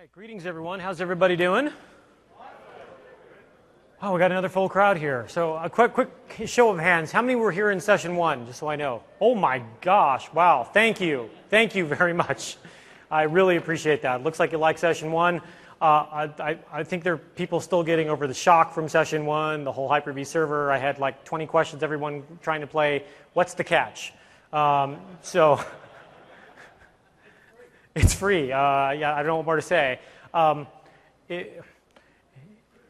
right, greetings everyone. How's everybody doing? Oh, we got another full crowd here. So a quick show of hands. How many were here in session one, just so I know? Oh my gosh, wow, thank you. Thank you very much. I really appreciate that. Looks like you like session one. I think there are people still getting over the shock from session one, the whole Hyper-V server. I had like 20 questions, everyone trying to play. What's the catch? So it's free. Yeah, I don't know what more to say.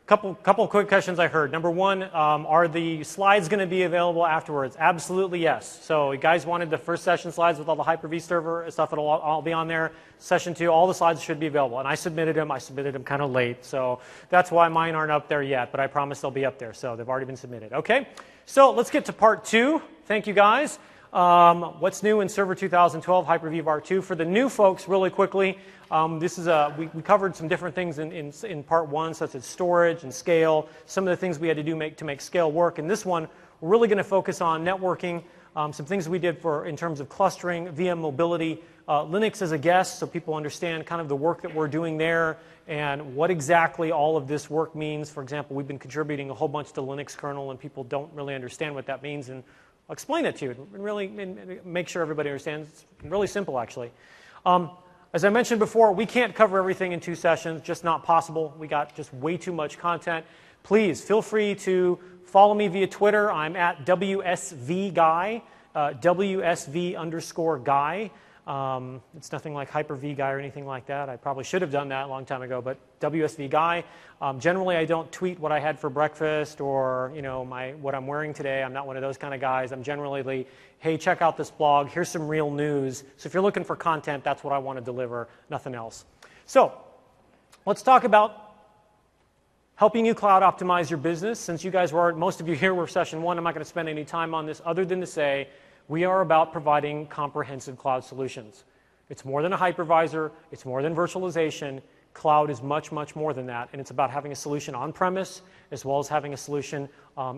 Couple quick questions I heard. Number one, are the slides going to be available afterwards? Absolutely yes. So you guys wanted the first session slides with all the Hyper-V server stuff. It'll all be on there. Session two, all the slides should be available. And I submitted them kind of late. So that's why mine aren't up there yet. But I promise they'll be up there. So they've already been submitted. Okay. So let's get to part two. Thank you guys. What's new in Server 2012 Hyper-V part 2? For the new folks, really quickly, this is we covered some different things in part one, such as storage and scale, some of the things we had to do to make scale work. In this one, we're really going to focus on networking, some things we did in terms of clustering, VM mobility, Linux as a guest, so people understand kind of the work that we're doing there and what exactly all of this work means. For example, we've been contributing a whole bunch to Linux kernel, and people don't really understand what that means. And I'll explain it to you and really make sure everybody understands. It's really simple, actually. As I mentioned before, we can't cover everything in 2 sessions, just not possible. We got just way too much content. Please feel free to follow me via Twitter. I'm at WSVGuy, WSV_guy. It's nothing like Hyper-V guy or anything like that. I probably should have done that a long time ago, but WSV guy. Generally, I don't tweet what I had for breakfast or what I'm wearing today. I'm not one of those kind of guys. I'm generally, hey, check out this blog. Here's some real news. So if you're looking for content, that's what I want to deliver, nothing else. So let's talk about helping you cloud optimize your business. Since you guys most of you here were session one, I'm not going to spend any time on this other than to say, we are about providing comprehensive cloud solutions. It's more than a hypervisor. It's more than virtualization. Cloud is much, much more than that. And it's about having a solution on-premise as well as having a solution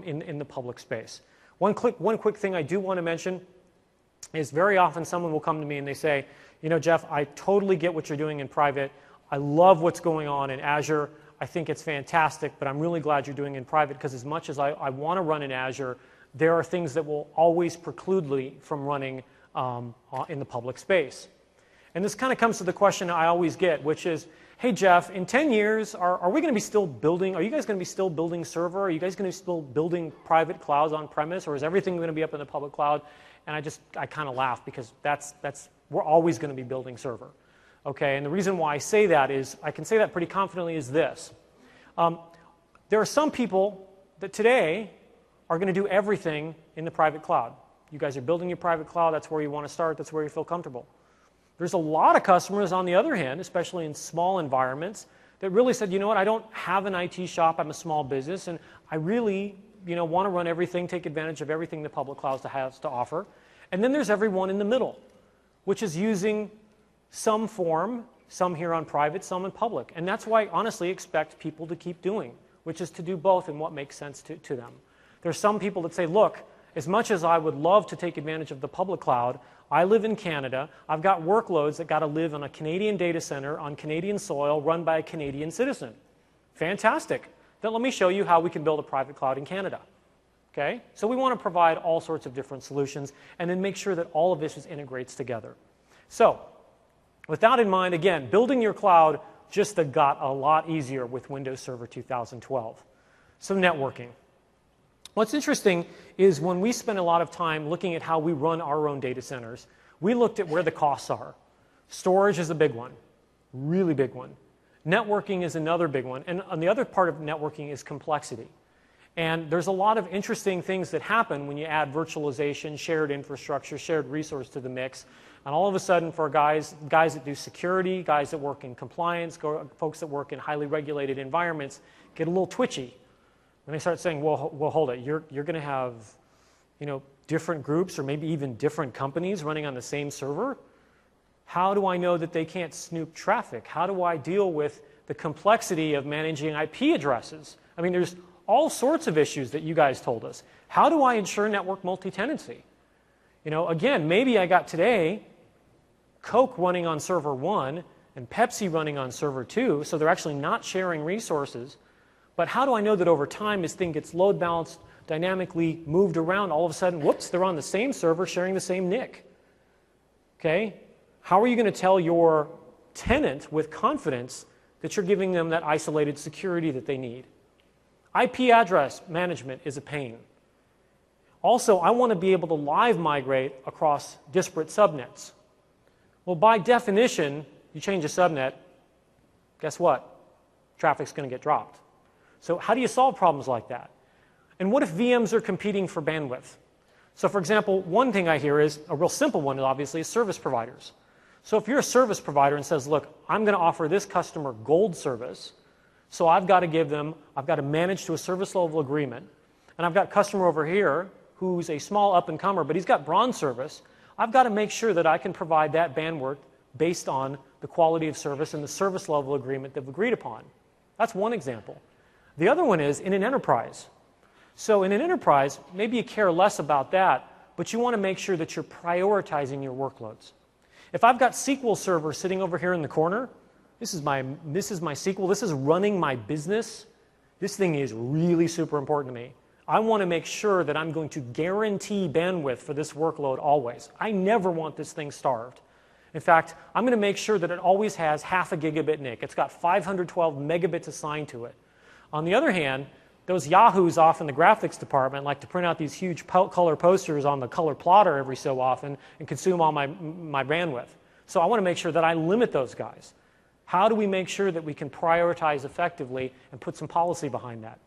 in the public space. One quick thing I do want to mention is very often someone will come to me and they say, Jeff, I totally get what you're doing in private. I love what's going on in Azure. I think it's fantastic, but I'm really glad you're doing it in private because as much as I want to run in Azure, there are things that will always preclude me from running in the public space. And this kind of comes to the question I always get, which is, hey, Jeff, in 10 years, are we going to be still building, are you guys going to be still building server? Are you guys going to be still building private clouds on premise? Or is everything going to be up in the public cloud? And I kind of laugh because we're always going to be building server. Okay, and the reason why I say that is, I can say that pretty confidently is this. There are some people that today are going to do everything in the private cloud. You guys are building your private cloud. That's where you want to start. That's where you feel comfortable. There's a lot of customers, on the other hand, especially in small environments, that really said, you know what, I don't have an IT shop. I'm a small business, and I really want to run everything, take advantage of everything the public cloud has to offer. And then there's everyone in the middle, which is using some form, some here on private, some in public. And that's why I honestly expect people to keep doing, which is to do both in what makes sense to them. There's some people that say, look, as much as I would love to take advantage of the public cloud, I live in Canada. I've got workloads that got to live on a Canadian data center on Canadian soil run by a Canadian citizen. Fantastic. Then let me show you how we can build a private cloud in Canada. Okay? So we want to provide all sorts of different solutions and then make sure that all of this integrates together. So with that in mind, again, building your cloud just got a lot easier with Windows Server 2012. So networking. What's interesting is when we spend a lot of time looking at how we run our own data centers, we looked at where the costs are. Storage is a big one, really big one. Networking is another big one. And the other part of networking is complexity. And there's a lot of interesting things that happen when you add virtualization, shared infrastructure, shared resource to the mix. And all of a sudden, for guys that do security, guys that work in compliance, folks that work in highly regulated environments, get a little twitchy. When they start saying, well, hold it, you're going to have, different groups or maybe even different companies running on the same server. How do I know that they can't snoop traffic? How do I deal with the complexity of managing IP addresses? I mean, there's all sorts of issues that you guys told us. How do I ensure network multi-tenancy? Again, maybe I got today Coke running on server 1 and Pepsi running on server 2, so they're actually not sharing resources. But how do I know that over time, this thing gets load balanced, dynamically moved around, all of a sudden, whoops, they're on the same server sharing the same NIC? Okay? How are you going to tell your tenant with confidence that you're giving them that isolated security that they need? IP address management is a pain. Also, I want to be able to live migrate across disparate subnets. Well, by definition, you change a subnet, guess what? Traffic's going to get dropped. So how do you solve problems like that? And what if VMs are competing for bandwidth? So for example, one thing I hear is, a real simple one obviously, is service providers. So if you're a service provider and says, look, I'm going to offer this customer gold service, so I've got to manage to a service level agreement, and I've got a customer over here who's a small up-and-comer, but he's got bronze service, I've got to make sure that I can provide that bandwidth based on the quality of service and the service level agreement that we've agreed upon. That's one example. The other one is in an enterprise. So in an enterprise, maybe you care less about that, but you want to make sure that you're prioritizing your workloads. If I've got SQL Server sitting over here in the corner, this is my SQL, this is running my business, this thing is really super important to me. I want to make sure that I'm going to guarantee bandwidth for this workload always. I never want this thing starved. In fact, I'm going to make sure that it always has half a gigabit NIC. It's got 512 megabits assigned to it. On the other hand, those yahoos off in the graphics department like to print out these huge color posters on the color plotter every so often and consume all my bandwidth. So I want to make sure that I limit those guys. How do we make sure that we can prioritize effectively and put some policy behind that?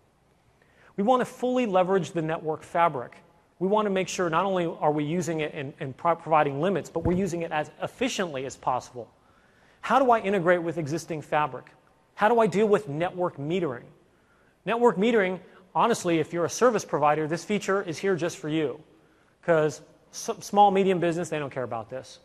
We want to fully leverage the network fabric. We want to make sure not only are we using it and providing limits, but we're using it as efficiently as possible. How do I integrate with existing fabric? How do I deal with network metering? Network metering, honestly, if you're a service provider, this feature is here just for you. Because small, medium business, they don't care about this.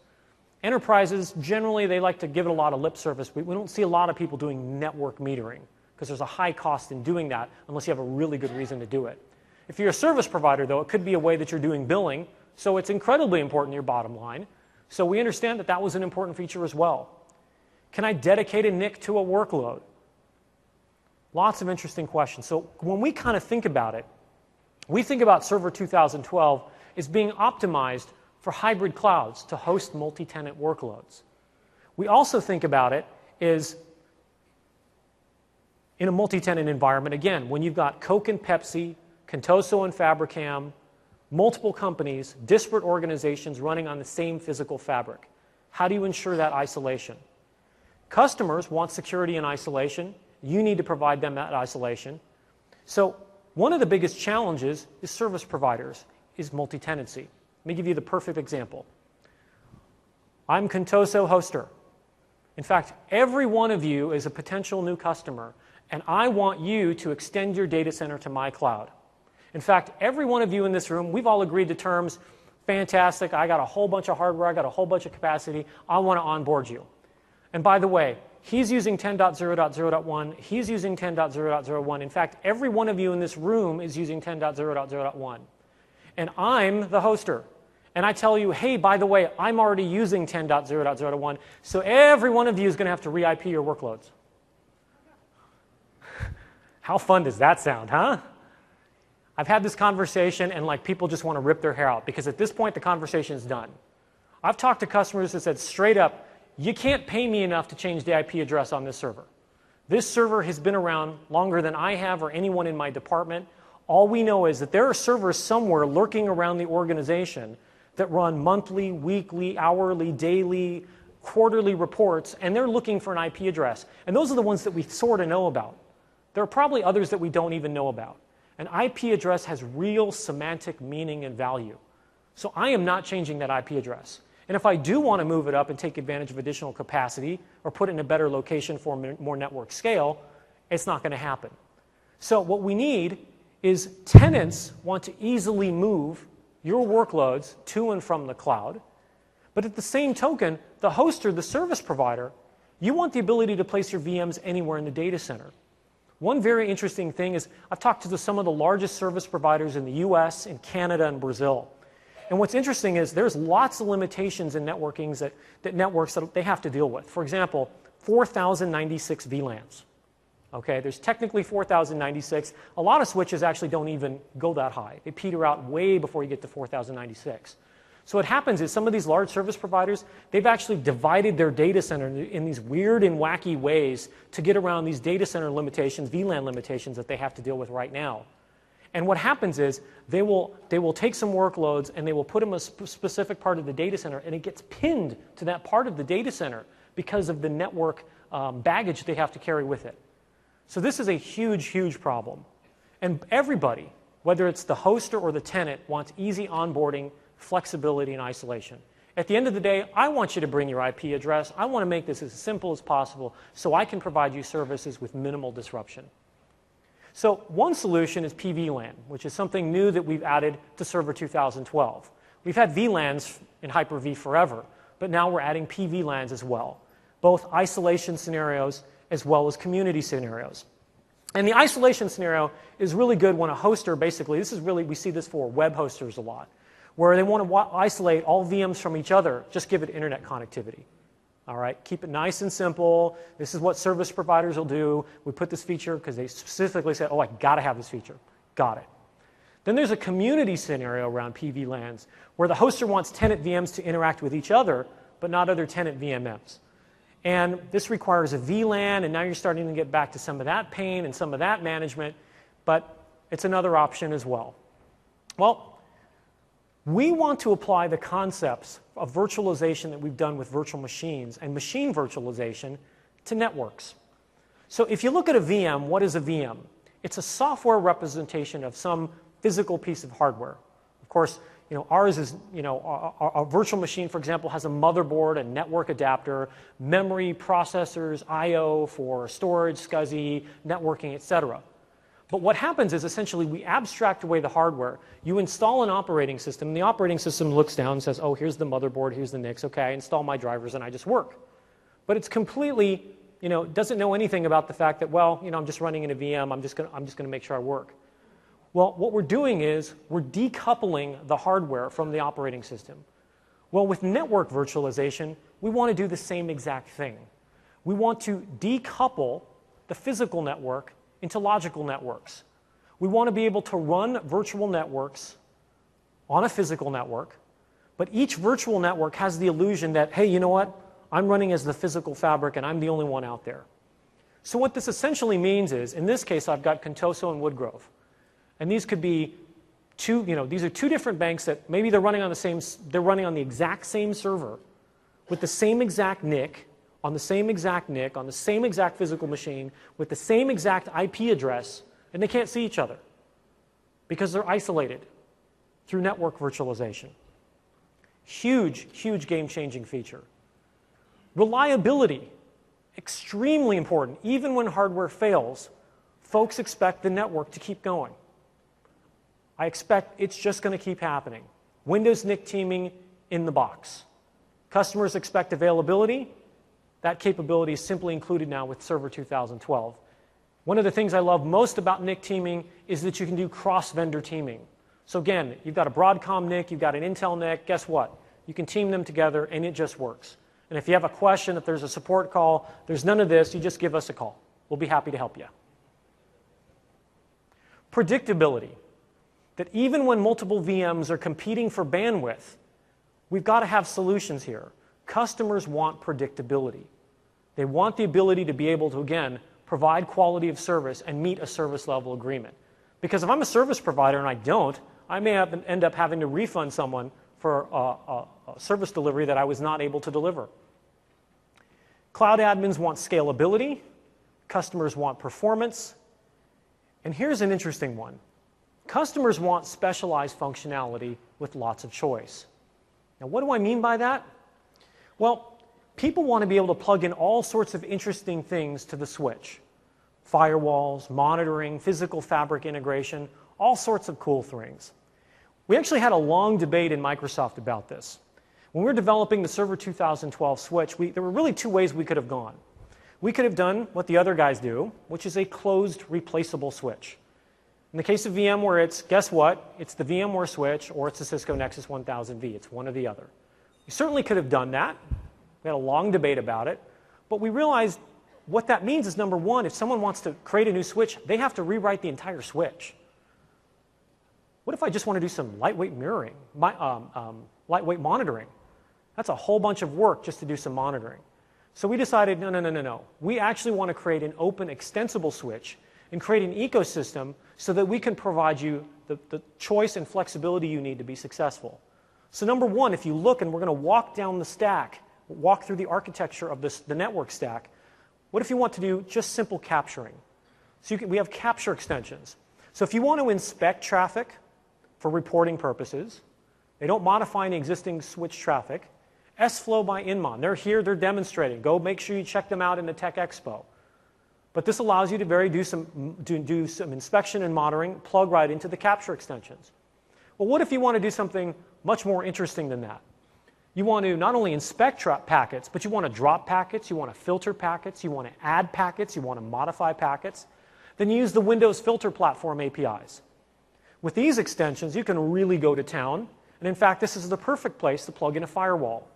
Enterprises, generally, they like to give it a lot of lip service. We don't see a lot of people doing network metering because there's a high cost in doing that unless you have a really good reason to do it. If you're a service provider, though, it could be a way that you're doing billing, so it's incredibly important to your bottom line. So we understand that that was an important feature as well. Can I dedicate a NIC to a workload? Lots of interesting questions. So when we kind of think about it, we think about Server 2012 as being optimized for hybrid clouds to host multi-tenant workloads. We also think about it as in a multi-tenant environment, again, when you've got Coke and Pepsi, Contoso and Fabricam, multiple companies, disparate organizations running on the same physical fabric. How do you ensure that isolation? Customers want security and isolation. You need to provide them that isolation. So one of the biggest challenges is service providers, is multi-tenancy. Let me give you the perfect example. I'm Contoso hoster. In fact, every one of you is a potential new customer, and I want you to extend your data center to my cloud. In fact, every one of you in this room, we've all agreed to terms, fantastic, I got a whole bunch of hardware, I got a whole bunch of capacity, I want to onboard you. And by the way, he's using 10.0.0.1, he's using 10.0.0.1. In fact, every one of you in this room is using 10.0.0.1. And I'm the hoster. And I tell you, hey, by the way, I'm already using 10.0.0.1, so every one of you is going to have to re-IP your workloads. How fun does that sound, huh? I've had this conversation, and like people just want to rip their hair out, because at this point, the conversation is done. I've talked to customers that said straight up, you can't pay me enough to change the IP address on this server. This server has been around longer than I have or anyone in my department. All we know is that there are servers somewhere lurking around the organization that run monthly, weekly, hourly, daily, quarterly reports, and they're looking for an IP address. And those are the ones that we sort of know about. There are probably others that we don't even know about. An IP address has real semantic meaning and value. So I am not changing that IP address. And if I do want to move it up and take advantage of additional capacity or put it in a better location for more network scale, it's not going to happen. So what we need is tenants want to easily move your workloads to and from the cloud. But at the same token, the hoster, the service provider, you want the ability to place your VMs anywhere in the data center. One very interesting thing is I've talked to some of the largest service providers in the US, in Canada, and Brazil. And what's interesting is there's lots of limitations in networking that networks that they have to deal with. For example, 4,096 VLANs. Okay, there's technically 4,096. A lot of switches actually don't even go that high. They peter out way before you get to 4,096. So what happens is some of these large service providers, they've actually divided their data center in these weird and wacky ways to get around these data center limitations, VLAN limitations that they have to deal with right now. And what happens is they will take some workloads and they will put them in a specific part of the data center, and it gets pinned to that part of the data center because of the network baggage they have to carry with it. So this is a huge, huge problem. And everybody, whether it's the hoster or the tenant, wants easy onboarding, flexibility, and isolation. At the end of the day, I want you to bring your IP address. I want to make this as simple as possible so I can provide you services with minimal disruption. So one solution is PVLAN, which is something new that we've added to Server 2012. We've had VLANs in Hyper-V forever, but now we're adding PVLANs as well, both isolation scenarios as well as community scenarios. And the isolation scenario is really good when a hoster, basically, this is really, we see this for web hosters a lot, where they want to isolate all VMs from each other, just give it internet connectivity. All right, keep it nice and simple. This is what service providers will do. We put this feature because they specifically said, oh, I got to have this feature. Got it. Then there's a community scenario around PVLANs where the hoster wants tenant VMs to interact with each other, but not other tenant VMMs. And this requires a VLAN, and now you're starting to get back to some of that pain and some of that management, but it's another option as well. Well, we want to apply the concepts of virtualization that we've done with virtual machines and machine virtualization to networks. So if you look at a VM, what is a VM? It's a software representation of some physical piece of hardware. Of course, ours is, our virtual machine, for example, has a motherboard, a network adapter, memory, processors, I/O for storage, SCSI, networking, etc. But what happens is essentially we abstract away the hardware. You install an operating system, and the operating system looks down and says, oh, here's the motherboard, here's the NICs, okay, I install my drivers and I just work. But it's completely, doesn't know anything about the fact that, well, I'm just running in a VM, I'm just going to make sure I work. Well, what we're doing is we're decoupling the hardware from the operating system. Well, with network virtualization, we want to do the same exact thing. We want to decouple the physical network into logical networks. We want to be able to run virtual networks on a physical network, but each virtual network has the illusion that, hey, you know what? I'm running as the physical fabric and I'm the only one out there. So what this essentially means is, in this case, I've got Contoso and Woodgrove. And these could be these are two different banks that maybe they're running on the exact same server with the same exact NIC, on the same exact NIC, on the same exact physical machine, with the same exact IP address, and they can't see each other because they're isolated through network virtualization. Huge, huge game-changing feature. Reliability, extremely important. Even when hardware fails, folks expect the network to keep going. I expect it's just going to keep happening. Windows NIC teaming in the box. Customers expect availability. That capability is simply included now with Server 2012. One of the things I love most about NIC teaming is that you can do cross-vendor teaming. So again, you've got a Broadcom NIC, you've got an Intel NIC, guess what? You can team them together and it just works. And if you have a question, if there's a support call, there's none of this, you just give us a call. We'll be happy to help you. Predictability. That even when multiple VMs are competing for bandwidth, we've got to have solutions here. Customers want predictability. They want the ability to be able to, again, provide quality of service and meet a service level agreement. Because if I'm a service provider and I don't, I may end up having to refund someone for a service delivery that I was not able to deliver. Cloud admins want scalability. Customers want performance. And here's an interesting one. Customers want specialized functionality with lots of choice. Now, what do I mean by that? Well, people want to be able to plug in all sorts of interesting things to the switch. Firewalls, monitoring, physical fabric integration, all sorts of cool things. We actually had a long debate in Microsoft about this. When we were developing the Server 2012 switch, there were really two ways we could have gone. We could have done what the other guys do, which is a closed replaceable switch. In the case of VMware, it's, guess what? It's the VMware switch or it's the Cisco Nexus 1000V. It's one or the other. We certainly could have done that. We had a long debate about it. But we realized what that means is, number one, if someone wants to create a new switch, they have to rewrite the entire switch. What if I just want to do some lightweight mirroring, lightweight monitoring? That's a whole bunch of work just to do some monitoring. So we decided, no. We actually want to create an open, extensible switch and create an ecosystem so that we can provide you the choice and flexibility you need to be successful. So number one, if you look, and we're going to walk down the stack, walk through the architecture of the network stack, what if you want to do just simple capturing? So we have capture extensions. So if you want to inspect traffic for reporting purposes, they don't modify any existing switch traffic, S-Flow by Inmon. They're here, they're demonstrating. Go make sure you check them out in the Tech Expo. But this allows you to do some inspection and monitoring, plug right into the capture extensions. Well, what if you want to do something much more interesting than that? You want to not only inspect packets, but you want to drop packets, you want to filter packets, you want to add packets, you want to modify packets. Then you use the Windows Filter Platform APIs. With these extensions, you can really go to town. And in fact, this is the perfect place to plug in a firewall.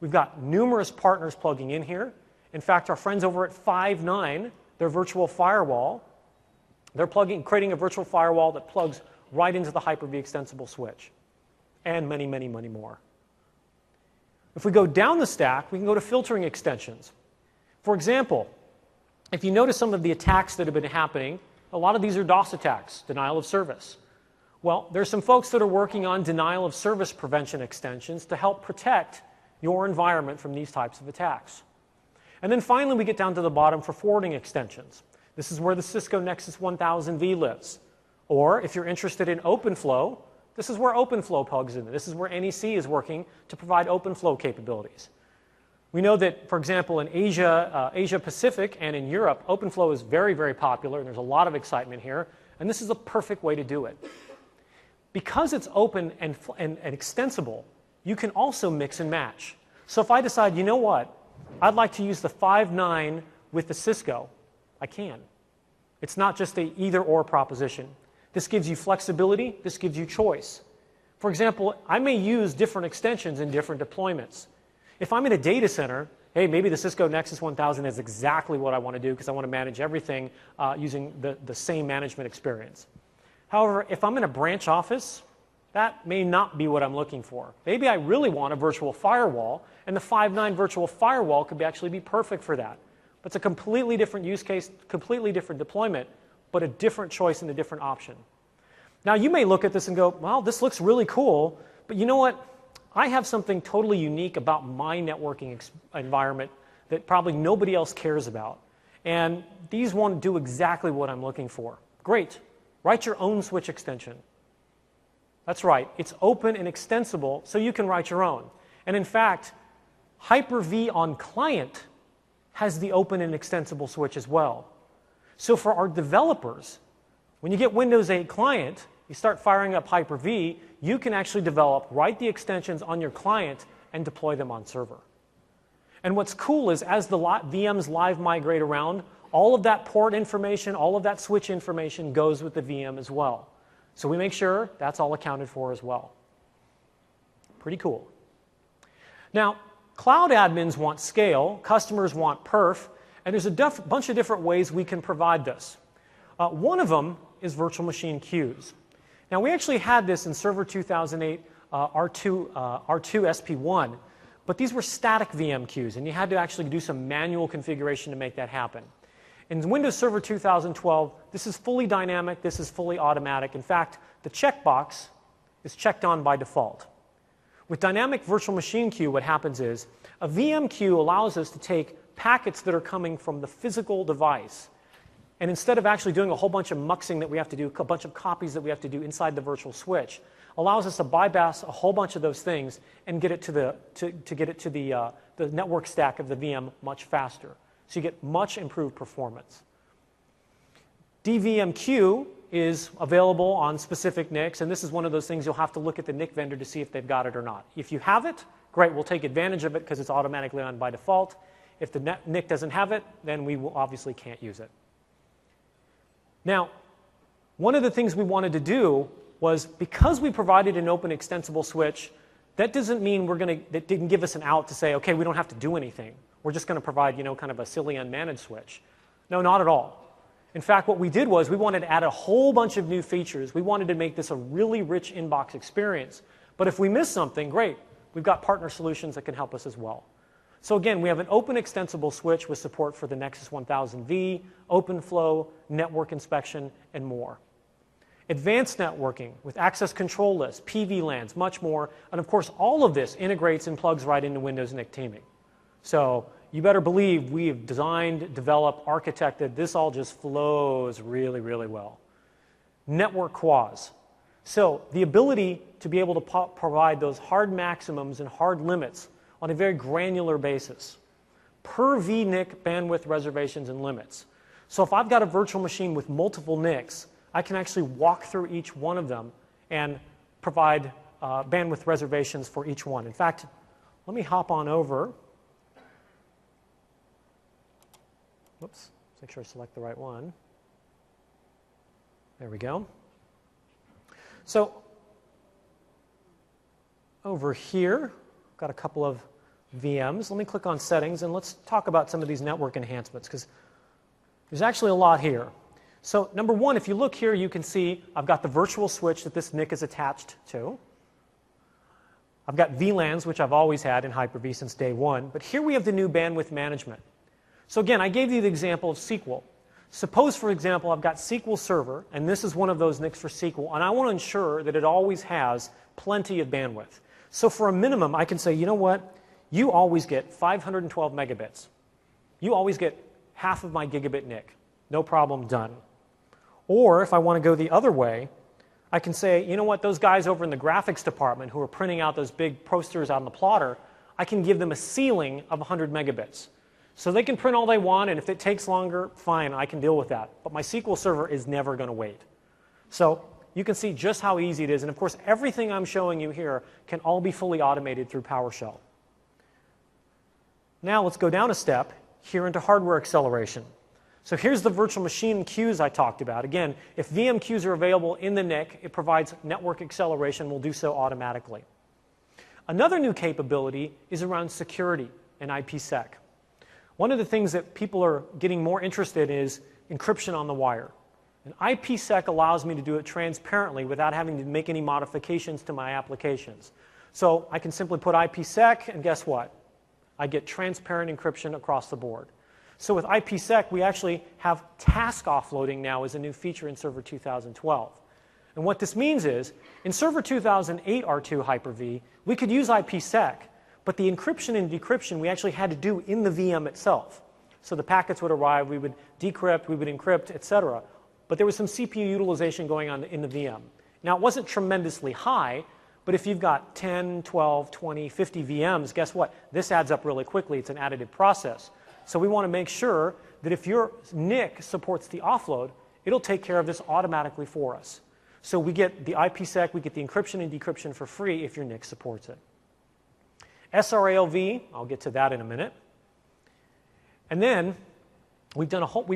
We've got numerous partners plugging in here. In fact, our friends over at Five9, their virtual firewall, they're creating a virtual firewall that plugs right into the Hyper-V extensible switch. And many, many, many more. If we go down the stack, we can go to filtering extensions. For example, if you notice some of the attacks that have been happening, a lot of these are DOS attacks, denial of service. Well, there's some folks that are working on denial of service prevention extensions to help protect your environment from these types of attacks. And then finally, we get down to the bottom for forwarding extensions. This is where the Cisco Nexus 1000V lives. Or if you're interested in OpenFlow, this is where OpenFlow plugs in. This is where NEC is working to provide OpenFlow capabilities. We know that, for example, in Asia Pacific and in Europe, OpenFlow is very, very popular, and there's a lot of excitement here, and this is a perfect way to do it. Because it's open and extensible, you can also mix and match. So if I decide, you know what, I'd like to use the Five9 with the Cisco, I can. It's not just a either-or proposition. This gives you flexibility. This gives you choice. For example, I may use different extensions in different deployments. If I'm in a data center, hey, maybe the Cisco Nexus 1000 is exactly what I want to do because I want to manage everything using the same management experience. However, if I'm in a branch office, that may not be what I'm looking for. Maybe I really want a virtual firewall, and the Five9 virtual firewall could actually be perfect for that. But it's a completely different use case, completely different deployment, but a different choice and a different option. Now, you may look at this and go, well, this looks really cool, but you know what? I have something totally unique about my networking environment that probably nobody else cares about. And these won't do exactly what I'm looking for. Great. Write your own switch extension. That's right. It's open and extensible, so you can write your own. And in fact, Hyper-V on client has the open and extensible switch as well. So for our developers, when you get Windows 8 client, you start firing up Hyper-V, you can actually write the extensions on your client and deploy them on server. And what's cool is as the VMs live migrate around, all of that port information, all of that switch information goes with the VM as well. So we make sure that's all accounted for as well. Pretty cool. Now, cloud admins want scale, customers want perf, and there's a bunch of different ways we can provide this. One of them is virtual machine queues. Now, we actually had this in Server 2008 R2 SP1, but these were static VMQs, and you had to actually do some manual configuration to make that happen. In Windows Server 2012, this is fully dynamic, this is fully automatic. In fact, the checkbox is checked on by default. With dynamic virtual machine queue, what happens is a VMQ allows us to take packets that are coming from the physical device, and instead of actually doing a whole bunch of muxing that we have to do, a bunch of copies that we have to do inside the virtual switch, allows us to bypass a whole bunch of those things and get it to the network stack of the VM much faster. So you get much improved performance. DVMQ is available on specific NICs, and this is one of those things you'll have to look at the NIC vendor to see if they've got it or not. If you have it, great, we'll take advantage of it because it's automatically on by default. If the NIC doesn't have it, then we obviously can't use it. Now, one of the things we wanted to do was, because we provided an open extensible switch, that doesn't mean that didn't give us an out to say, okay, we don't have to do anything. we're just going to provide, kind of a silly unmanaged switch. No, not at all. In fact, what we did was we wanted to add a whole bunch of new features. We wanted to make this a really rich inbox experience. But if we miss something, great. We've got partner solutions that can help us as well. So again, we have an open extensible switch with support for the Nexus 1000V, OpenFlow, network inspection, and more. Advanced networking with access control lists, PVLANs, much more. And of course, all of this integrates and plugs right into Windows NIC teaming. So you better believe we've designed, developed, architected. This all just flows really, really well. Network QoS. So the ability to be able to provide those hard maximums and hard limits on a very granular basis. Per vNIC bandwidth reservations and limits. So if I've got a virtual machine with multiple NICs, I can actually walk through each one of them and provide bandwidth reservations for each one. In fact, let me hop on over. Whoops, make sure I select the right one. There we go. So over here, I've got a couple of VMs. Let me click on settings and let's talk about some of these network enhancements because there's actually a lot here. So number one, if you look here, you can see I've got the virtual switch that this NIC is attached to. I've got VLANs, which I've always had in Hyper-V since day one. But here we have the new bandwidth management. So again, I gave you the example of SQL. Suppose, for example, I've got SQL Server, and this is one of those NICs for SQL, and I want to ensure that it always has plenty of bandwidth. So for a minimum, I can say, you know what? You always get 512 megabits. You always get half of my gigabit NIC. No problem, done. Or if I want to go the other way, I can say, you know what, those guys over in the graphics department who are printing out those big posters on the plotter, I can give them a ceiling of 100 megabits. So they can print all they want, and if it takes longer, fine, I can deal with that. But my SQL Server is never going to wait. So you can see just how easy it is. And of course, everything I'm showing you here can all be fully automated through PowerShell. Now let's go down a step here into hardware acceleration. So here's the virtual machine queues I talked about. Again, if VMQs are available in the NIC, it provides network acceleration. We'll do so automatically. Another new capability is around security and IPsec. One of the things that people are getting more interested in is encryption on the wire. And IPsec allows me to do it transparently without having to make any modifications to my applications. So I can simply put IPsec, and guess what? I get transparent encryption across the board. So with IPsec, we actually have task offloading now as a new feature in Server 2012. And what this means is, in Server 2008 R2 Hyper-V, we could use IPsec, but the encryption and decryption we actually had to do in the VM itself. So the packets would arrive, we would decrypt, we would encrypt, etc. But there was some CPU utilization going on in the VM. Now, it wasn't tremendously high, but if you've got 10, 12, 20, 50 VMs, guess what? This adds up really quickly. It's an additive process. So we want to make sure that if your NIC supports the offload, it'll take care of this automatically for us. So we get the IPsec, we get the encryption and decryption for free if your NIC supports it. SR-IOV, I'll get to that in a minute. And then we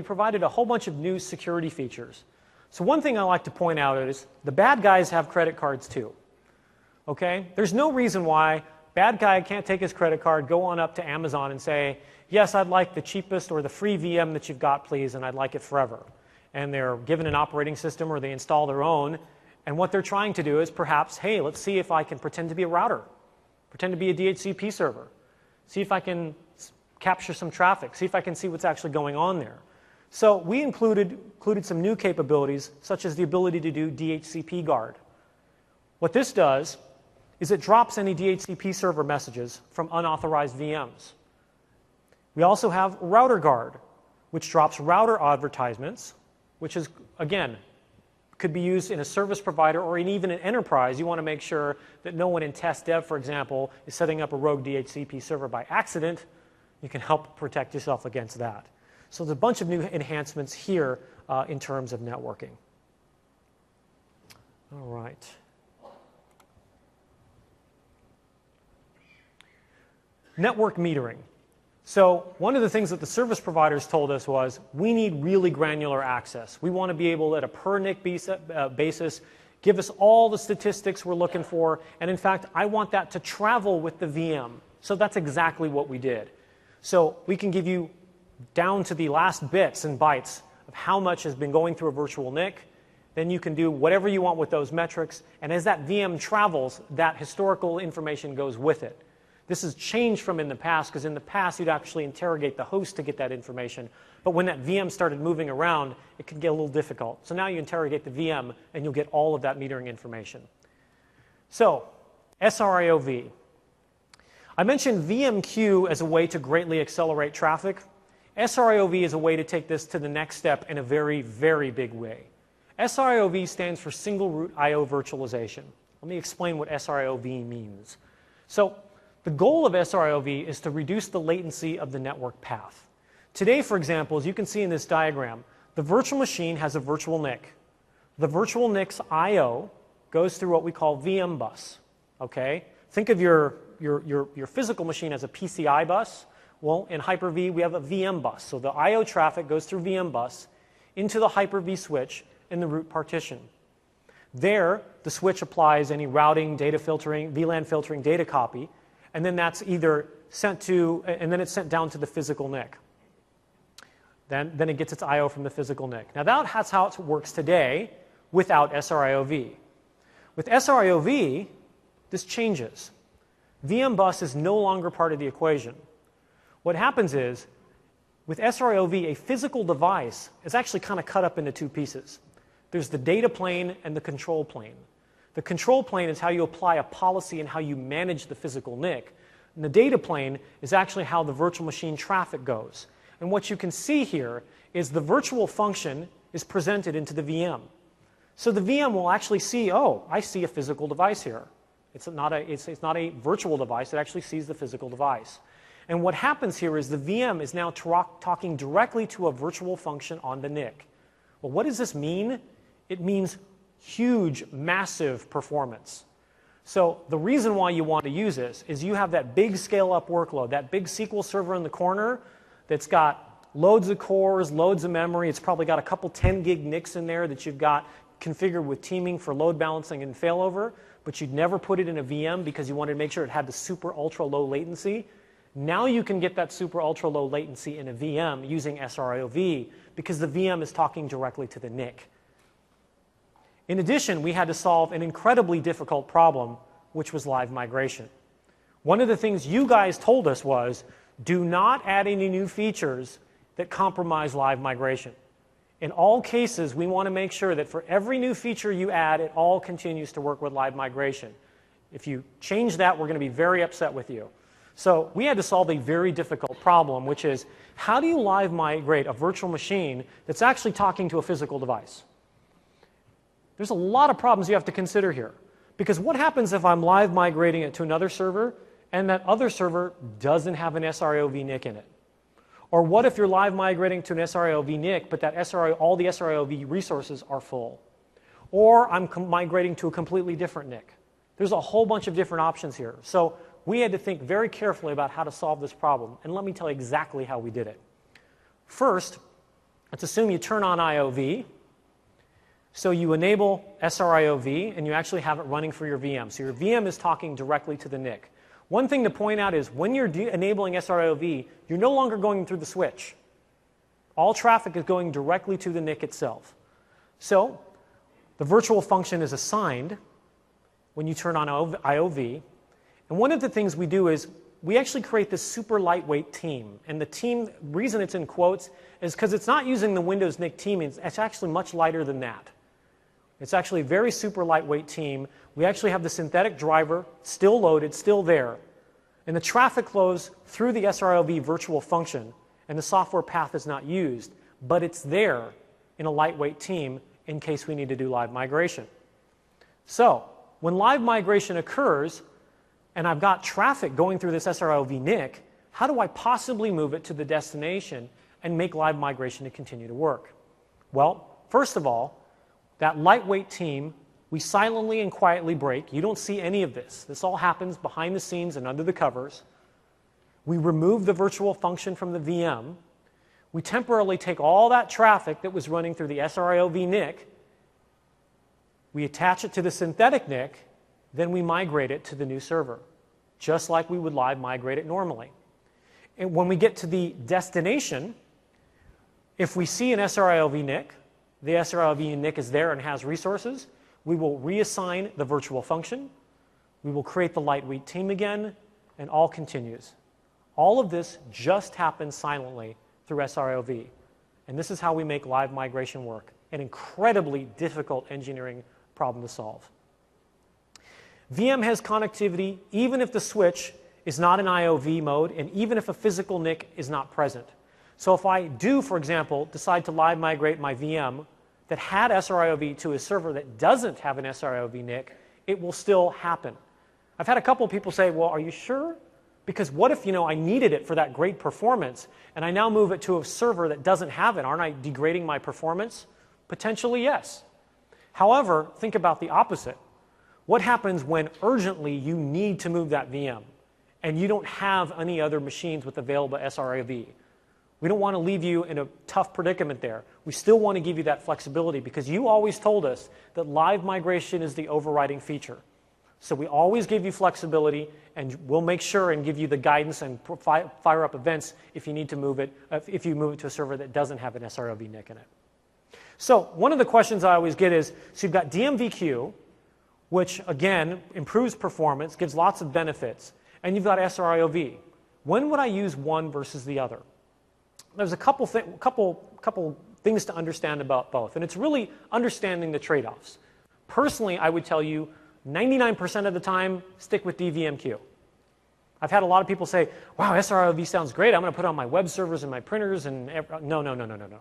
provided a whole bunch of new security features. So one thing I like to point out is the bad guys have credit cards too. Okay? There's no reason why bad guy can't take his credit card, go on up to Amazon and say, yes, I'd like the cheapest or the free VM that you've got, please, and I'd like it forever. And they're given an operating system or they install their own. And what they're trying to do is perhaps, hey, let's see if I can pretend to be a router, pretend to be a DHCP server, see if I can capture some traffic, see if I can see what's actually going on there. So we included some new capabilities, such as the ability to do DHCP guard. What this does is it drops any DHCP server messages from unauthorized VMs. We also have router guard, which drops router advertisements, which is, again, could be used in a service provider or even an enterprise. You want to make sure that no one in test dev, for example, is setting up a rogue DHCP server by accident. You can help protect yourself against that. So there's a bunch of new enhancements here in terms of networking. All right. Network metering. So one of the things that the service providers told us was, we need really granular access. We want to be able, at a per NIC basis, give us all the statistics we're looking for. And in fact, I want that to travel with the VM. So that's exactly what we did. So we can give you down to the last bits and bytes of how much has been going through a virtual NIC. Then you can do whatever you want with those metrics. And as that VM travels, that historical information goes with it. This has changed from in the past, because in the past you'd actually interrogate the host to get that information. But when that VM started moving around, it could get a little difficult. So now you interrogate the VM, and you'll get all of that metering information. So, SR-IOV. I mentioned VMQ as a way to greatly accelerate traffic. SR-IOV is a way to take this to the next step in a very, very big way. SR-IOV stands for Single Root I/O Virtualization. Let me explain what SR-IOV means. So, the goal of SR-IOV is to reduce the latency of the network path. Today, for example, as you can see in this diagram, the virtual machine has a virtual NIC. The virtual NIC's I/O goes through what we call VM bus. Okay? Think of your physical machine as a PCI bus. Well, in Hyper-V, we have a VM bus. So the I/O traffic goes through VM bus into the Hyper-V switch in the root partition. There, the switch applies any routing, data filtering, VLAN filtering, data copy, and then that's either sent to, and then it's sent down to the physical NIC. Then it gets its I/O from the physical NIC. Now that's how it works today without SR-IOV. With SR-IOV, this changes. VM bus is no longer part of the equation. What happens is, with SR-IOV, a physical device is actually kind of cut up into two pieces. There's the data plane and the control plane. The control plane is how you apply a policy and how you manage the physical NIC. And the data plane is actually how the virtual machine traffic goes. And what you can see here is the virtual function is presented into the VM. So the VM will actually see, oh, I see a physical device here. It's not a virtual device. It actually sees the physical device. And what happens here is the VM is now talking directly to a virtual function on the NIC. Well, what does this mean? It means huge, massive performance. So the reason why you want to use this is you have that big scale-up workload, that big SQL server in the corner that's got loads of cores, loads of memory. It's probably got a couple 10-gig NICs in there that you've got configured with teaming for load balancing and failover, but you'd never put it in a VM because you wanted to make sure it had the super ultra low latency. Now you can get that super ultra low latency in a VM using SR-IOV because the VM is talking directly to the NIC. In addition, we had to solve an incredibly difficult problem, which was live migration. One of the things you guys told us was, do not add any new features that compromise live migration. In all cases, we want to make sure that for every new feature you add, it all continues to work with live migration. If you change that, we're going to be very upset with you. So we had to solve a very difficult problem, which is, how do you live migrate a virtual machine that's actually talking to a physical device? There's a lot of problems you have to consider here. Because what happens if I'm live migrating it to another server and that other server doesn't have an SR-IOV NIC in it? Or what if you're live migrating to an SR-IOV NIC, but that all the SR-IOV resources are full? Or I'm migrating to a completely different NIC. There's a whole bunch of different options here. So we had to think very carefully about how to solve this problem. And let me tell you exactly how we did it. First, let's assume you turn on IOV. So you enable SR-IOV, and you actually have it running for your VM. So your VM is talking directly to the NIC. One thing to point out is when you're enabling SR-IOV, you're no longer going through the switch. All traffic is going directly to the NIC itself. So the virtual function is assigned when you turn on IOV. And one of the things we do is we actually create this super lightweight team. And the team, reason it's in quotes, is because it's not using the Windows NIC teaming. It's actually much lighter than that. It's actually a very super lightweight team. We actually have the synthetic driver still loaded, still there. And the traffic flows through the SR-IOV virtual function, and the software path is not used. But it's there in a lightweight team in case we need to do live migration. So when live migration occurs, and I've got traffic going through this SR-IOV NIC, how do I possibly move it to the destination and make live migration to continue to work? Well, first of all, that lightweight team, we silently and quietly break. You don't see any of this. This all happens behind the scenes and under the covers. We remove the virtual function from the VM. We temporarily take all that traffic that was running through the SR-IOV NIC. We attach it to the synthetic NIC. Then we migrate it to the new server, just like we would live migrate it normally. And when we get to the destination, if we see an SR-IOV NIC, the SR-IOV NIC is there and has resources, we will reassign the virtual function, we will create the lightweight team again, and all continues. All of this just happens silently through SR-IOV. And this is how we make live migration work, an incredibly difficult engineering problem to solve. VM has connectivity even if the switch is not in IOV mode and even if a physical NIC is not present. So if I do, for example, decide to live migrate my VM that had SR-IOV to a server that doesn't have an SR-IOV NIC, it will still happen. I've had a couple of people say, well, are you sure? Because what if, I needed it for that great performance and I now move it to a server that doesn't have it? Aren't I degrading my performance? Potentially, yes. However, think about the opposite. What happens when urgently you need to move that VM and you don't have any other machines with available SR-IOV? We don't want to leave you in a tough predicament there. We still want to give you that flexibility because you always told us that live migration is the overriding feature. So we always give you flexibility, and we'll make sure and give you the guidance and fire up events if you need to move it, if you move it to a server that doesn't have an SR-IOV NIC in it. So one of the questions I always get is, so you've got DMVQ, which again improves performance, gives lots of benefits, and you've got SR-IOV. When would I use one versus the other? There's a couple things to understand about both, and it's really understanding the trade-offs. Personally, I would tell you 99% of the time, stick with DVMQ. I've had a lot of people say, wow, SR-IOV sounds great. I'm going to put it on my web servers and my printers. And no.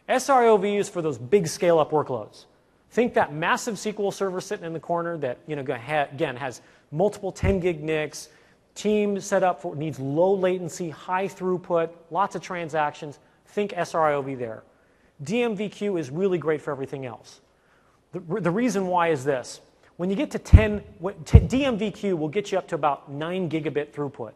SR-IOV is for those big scale-up workloads. Think that massive SQL server sitting in the corner that, again, has multiple 10 gig NICs, team set up for, needs low latency, high throughput, lots of transactions. Think SR-IOV there. DMVQ is really great for everything else. The reason why is this. When you get to DMVQ will get you up to about 9 gigabit throughput,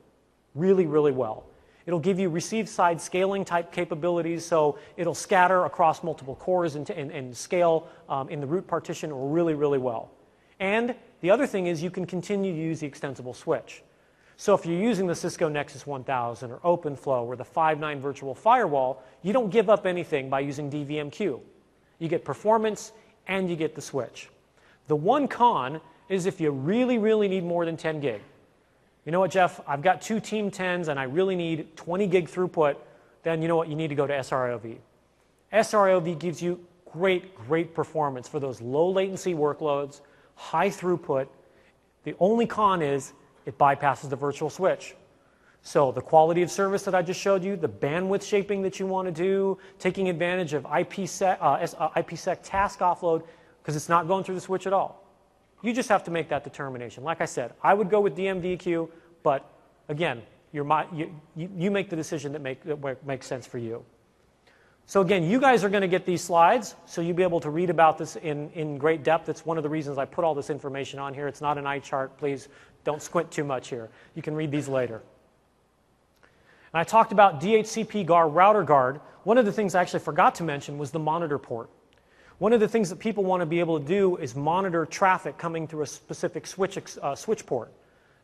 really, really well. It'll give you receive-side scaling type capabilities, so it'll scatter across multiple cores and scale in the root partition really, really well. And the other thing is you can continue to use the extensible switch. So if you're using the Cisco Nexus 1000 or OpenFlow or the 5.9 virtual firewall, you don't give up anything by using DVMQ. You get performance and you get the switch. The one con is if you really, really need more than 10 gig. You know what, Jeff? I've got 2 Team 10s and I really need 20 gig throughput. Then you know what? You need to go to SR-IOV. SR-IOV gives you great performance for those low latency workloads, high throughput. The only con is it bypasses the virtual switch. So the quality of service that I just showed you, the bandwidth shaping that you want to do, taking advantage of IPsec task offload, because it's not going through the switch at all. You just have to make that determination. Like I said, I would go with DMVQ, but again, you make the decision that makes sense for you. So again, you guys are going to get these slides, so you'll be able to read about this in great depth. It's one of the reasons I put all this information on here. It's not an eye chart. Please don't squint too much here. You can read these later. And I talked about DHCP router guard. One of the things I actually forgot to mention was the monitor port. One of the things that people want to be able to do is monitor traffic coming through a specific switch port.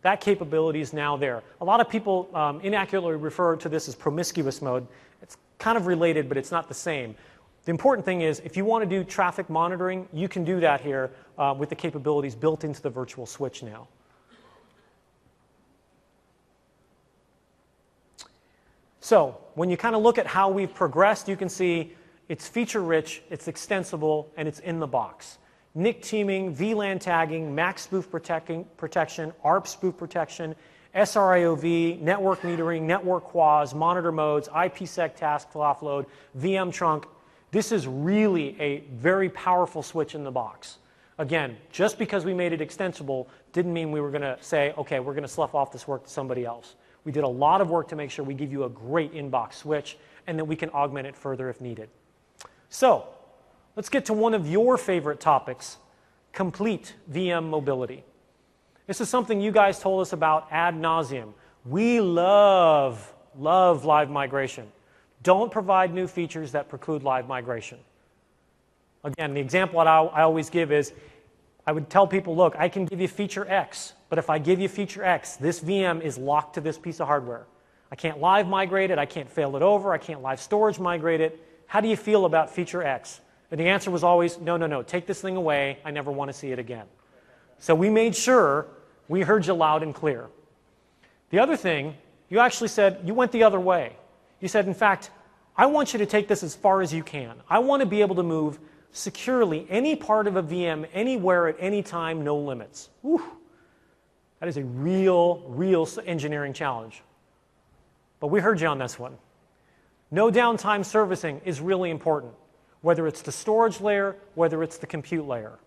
That capability is now there. A lot of people inaccurately refer to this as promiscuous mode. It's kind of related, but it's not the same. The important thing is if you want to do traffic monitoring, you can do that here with the capabilities built into the virtual switch now. So when you kind of look at how we've progressed, you can see it's feature-rich, it's extensible, and it's in the box. NIC teaming, VLAN tagging, MAC spoof protection, ARP spoof protection, SR-IOV, network metering, network quas, monitor modes, IPsec task offload, VM trunk. This is really a very powerful switch in the box. Again, just because we made it extensible didn't mean we were going to say, okay, we're going to slough off this work to somebody else. We did a lot of work to make sure we give you a great in-box switch and that we can augment it further if needed. So let's get to one of your favorite topics, complete VM mobility. This is something you guys told us about ad nauseum. We love live migration. Don't provide new features that preclude live migration. Again, the example that I always give is I would tell people, look, I can give you feature X, but if I give you feature X, this VM is locked to this piece of hardware. I can't live migrate it. I can't fail it over. I can't live storage migrate it. How do you feel about feature X? And the answer was always, no, no, no, take this thing away. I never want to see it again. So we made sure we heard you loud and clear. The other thing, you actually said, you went the other way. You said, in fact, I want you to take this as far as you can. I want to be able to move securely any part of a VM, anywhere, at any time, no limits. Whew. That is a real engineering challenge. But we heard you on this one. No downtime servicing is really important, whether it's the storage layer, whether it's the compute layer.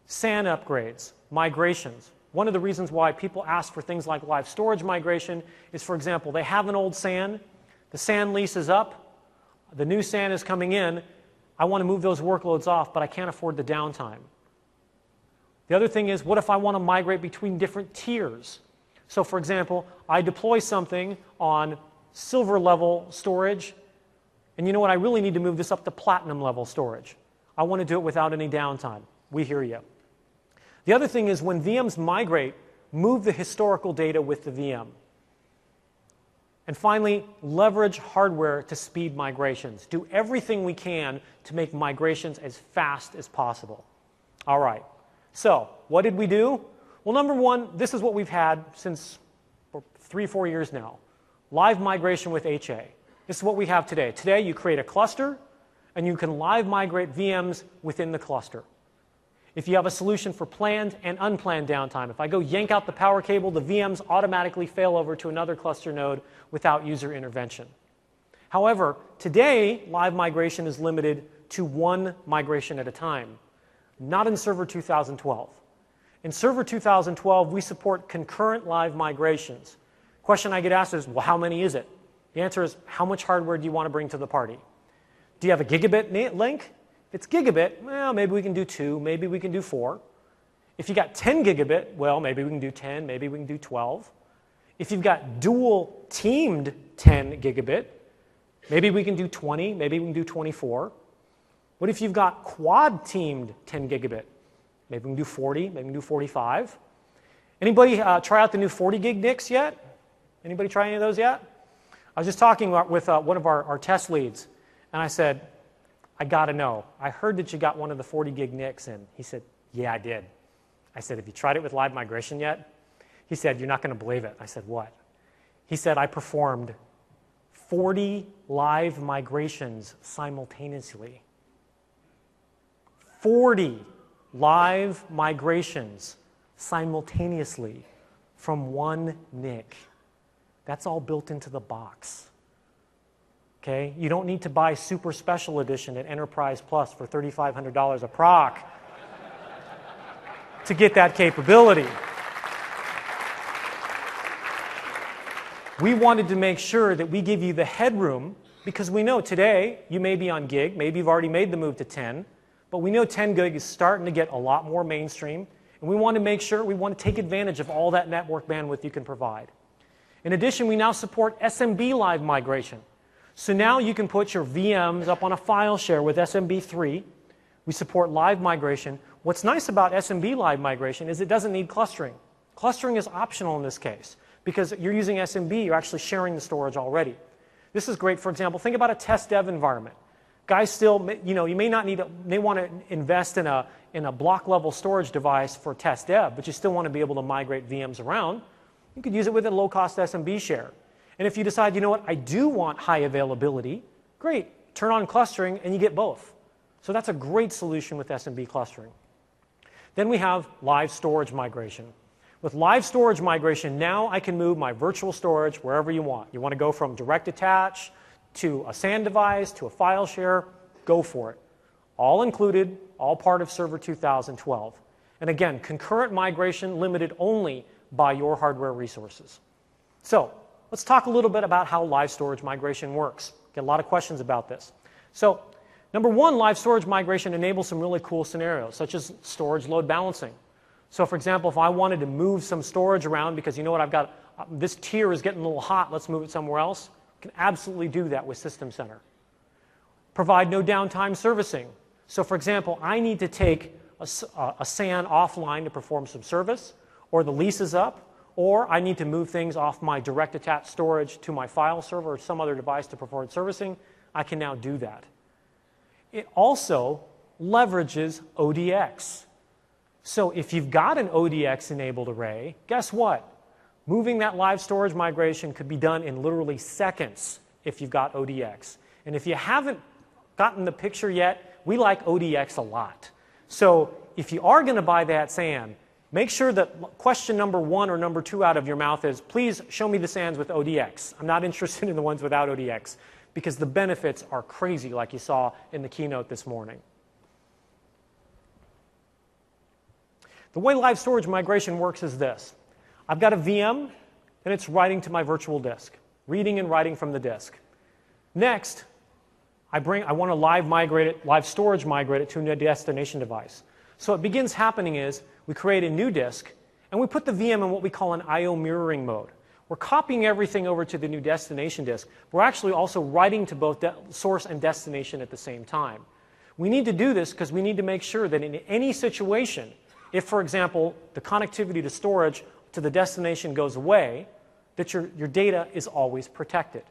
SAN upgrades, migrations. One of the reasons why people ask for things like live storage migration is, for example, they have an old SAN, the SAN lease is up, the new SAN is coming in, I want to move those workloads off, but I can't afford the downtime. The other thing is, what if I want to migrate between different tiers? So, for example, I deploy something on silver level storage, and you know what, I really need to move this up to platinum level storage. I want to do it without any downtime. We hear you. The other thing is, when VMs migrate, move the historical data with the VM. And finally, leverage hardware to speed migrations. Do everything we can to make migrations as fast as possible. All right, so what did we do? Well, number one, this is what we've had since 3-4 years now. Live migration with HA. This is what we have today. Today, you create a cluster, and you can live migrate VMs within the cluster. If you have a solution for planned and unplanned downtime, if I go yank out the power cable, the VMs automatically fail over to another cluster node without user intervention. However, today, live migration is limited to one migration at a time, not in Server 2012. In Server 2012, we support concurrent live migrations. Question I get asked is, well, how many is it? The answer is, how much hardware do you want to bring to the party? Do you have a gigabit link? If it's gigabit, well, maybe we can do 2, maybe we can do 4. If you got 10 gigabit, well, maybe we can do 10, maybe we can do 12. If you've got dual teamed 10 gigabit, maybe we can do 20, maybe we can do 24. What if you've got quad teamed 10 gigabit? Maybe we can do 40, maybe we can do 45. Anybody try out the new 40 gig NICs yet? Anybody try any of those yet? I was just talking with one of our test leads, and I said, I got to know. I heard that you got one of the 40 gig NICs in. He said, yeah, I did. I said, have you tried it with live migration yet? He said, you're not going to believe it. I said, what? He said, I performed 40 live migrations simultaneously. 40 live migrations simultaneously from one NIC. That's all built into the box. Okay? You don't need to buy Super Special Edition at Enterprise Plus for $3,500 a proc to get that capability. We wanted to make sure that we give you the headroom, because we know today you may be on gig, maybe you've already made the move to 10, but we know 10 gig is starting to get a lot more mainstream, and we want to make sure, we want to take advantage of all that network bandwidth you can provide. In addition, we now support SMB live migration. So now you can put your VMs up on a file share with SMB3. We support live migration. What's nice about SMB live migration is it doesn't need clustering. Clustering is optional in this case, because you're using SMB, you're actually sharing the storage already. This is great, for example, think about a test dev environment. Guys still, you know, you may not need, they want to invest in a block level storage device for test dev, but you still want to be able to migrate VMs around. You could use it with a low cost SMB share. And if you decide, you know what, I do want high availability, great, turn on clustering and you get both. So that's a great solution with SMB clustering. Then we have live storage migration. With live storage migration, now I can move my virtual storage wherever you want. You want to go from direct attach to a SAN device to a file share, go for it. All included, all part of Server 2012. And again, concurrent migration limited only by your hardware resources. So let's talk a little bit about how live storage migration works. Get a lot of questions about this. So number one, live storage migration enables some really cool scenarios, such as storage load balancing. So for example, if I wanted to move some storage around because you know what, I've got, this tier is getting a little hot, let's move it somewhere else, you can absolutely do that with System Center. Provide no downtime servicing. So for example, I need to take a SAN offline to perform some service, or the lease is up, or I need to move things off my direct attached storage to my file server or some other device to perform servicing, I can now do that. It also leverages ODX. So if you've got an ODX-enabled array, guess what? Moving that live storage migration could be done in literally seconds if you've got ODX. And if you haven't gotten the picture yet, we like ODX a lot. So if you are going to buy that SAN, make sure that question number 1 or number 2 out of your mouth is, please show me the SANs with ODX. I'm not interested in the ones without ODX, because the benefits are crazy, like you saw in the keynote this morning. The way live storage migration works is this. I've got a VM, and it's writing to my virtual disk, reading and writing from the disk. Next, I want to live storage migrate it to a destination device. So what begins happening is we create a new disk, and we put the VM in what we call an I/O mirroring mode. We're copying everything over to the new destination disk. We're actually also writing to both source and destination at the same time. We need to do this because we need to make sure that in any situation, if, for example, the connectivity to storage to the destination goes away, that your data is always protected.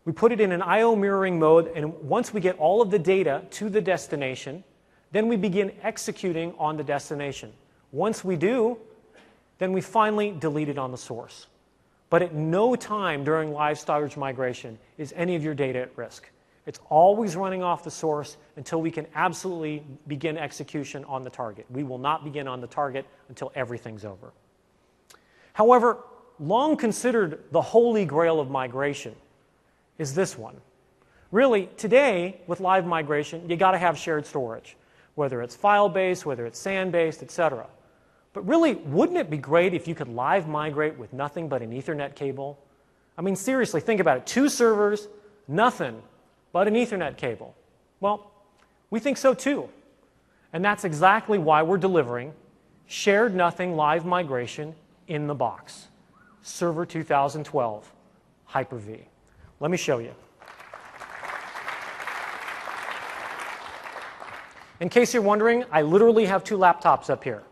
We put it in an I/O mirroring mode, and once we get all of the data to the destination, then we begin executing on the destination. Once we do, then we finally delete it on the source. But at no time during live storage migration is any of your data at risk. It's always running off the source until we can absolutely begin execution on the target. We will not begin on the target until everything's over. However, long considered the holy grail of migration is this one. Really, today, with live migration, you got to have shared storage, whether it's file-based, whether it's SAN-based, etc. But really, wouldn't it be great if you could live migrate with nothing but an Ethernet cable? I mean, seriously, think about it. 2 servers, nothing but an Ethernet cable. Well, we think so too. And that's exactly why we're delivering shared nothing live migration in the box. Server 2012, HyperV. Let me show you. In case you're wondering, I literally have 2 laptops up here.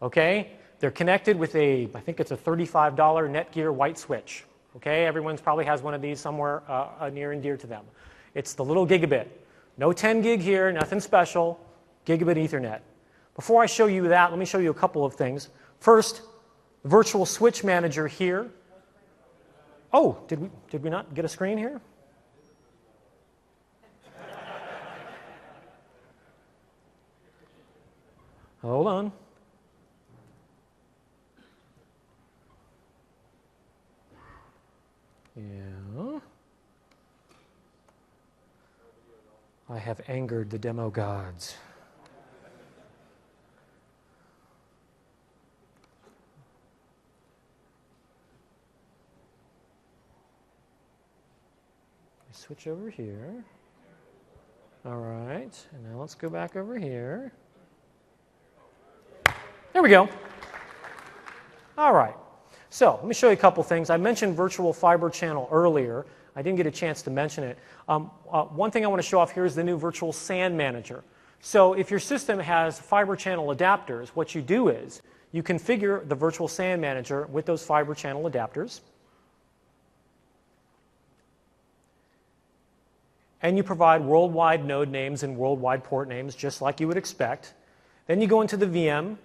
Okay? They're connected with I think it's a $35 Netgear white switch. Okay? Everyone's probably has one of these somewhere near and dear to them. It's the little gigabit. No 10 gig here, nothing special. Gigabit Ethernet. Before I show you that, let me show you a couple of things. First, the virtual switch manager here. Oh, did we not get a screen here? Hold on. Yeah. I have angered the demo gods. Switch over here. All right, and now let's go back over here. There we go. All right, so let me show you a couple things. I mentioned virtual fiber channel earlier. I didn't get a chance to mention it. One thing I want to show off here is the new virtual SAN manager. So if your system has fiber channel adapters, what you do is you configure the virtual SAN manager with those fiber channel adapters. And you provide worldwide node names and worldwide port names, just like you would expect. Then you go into the VM,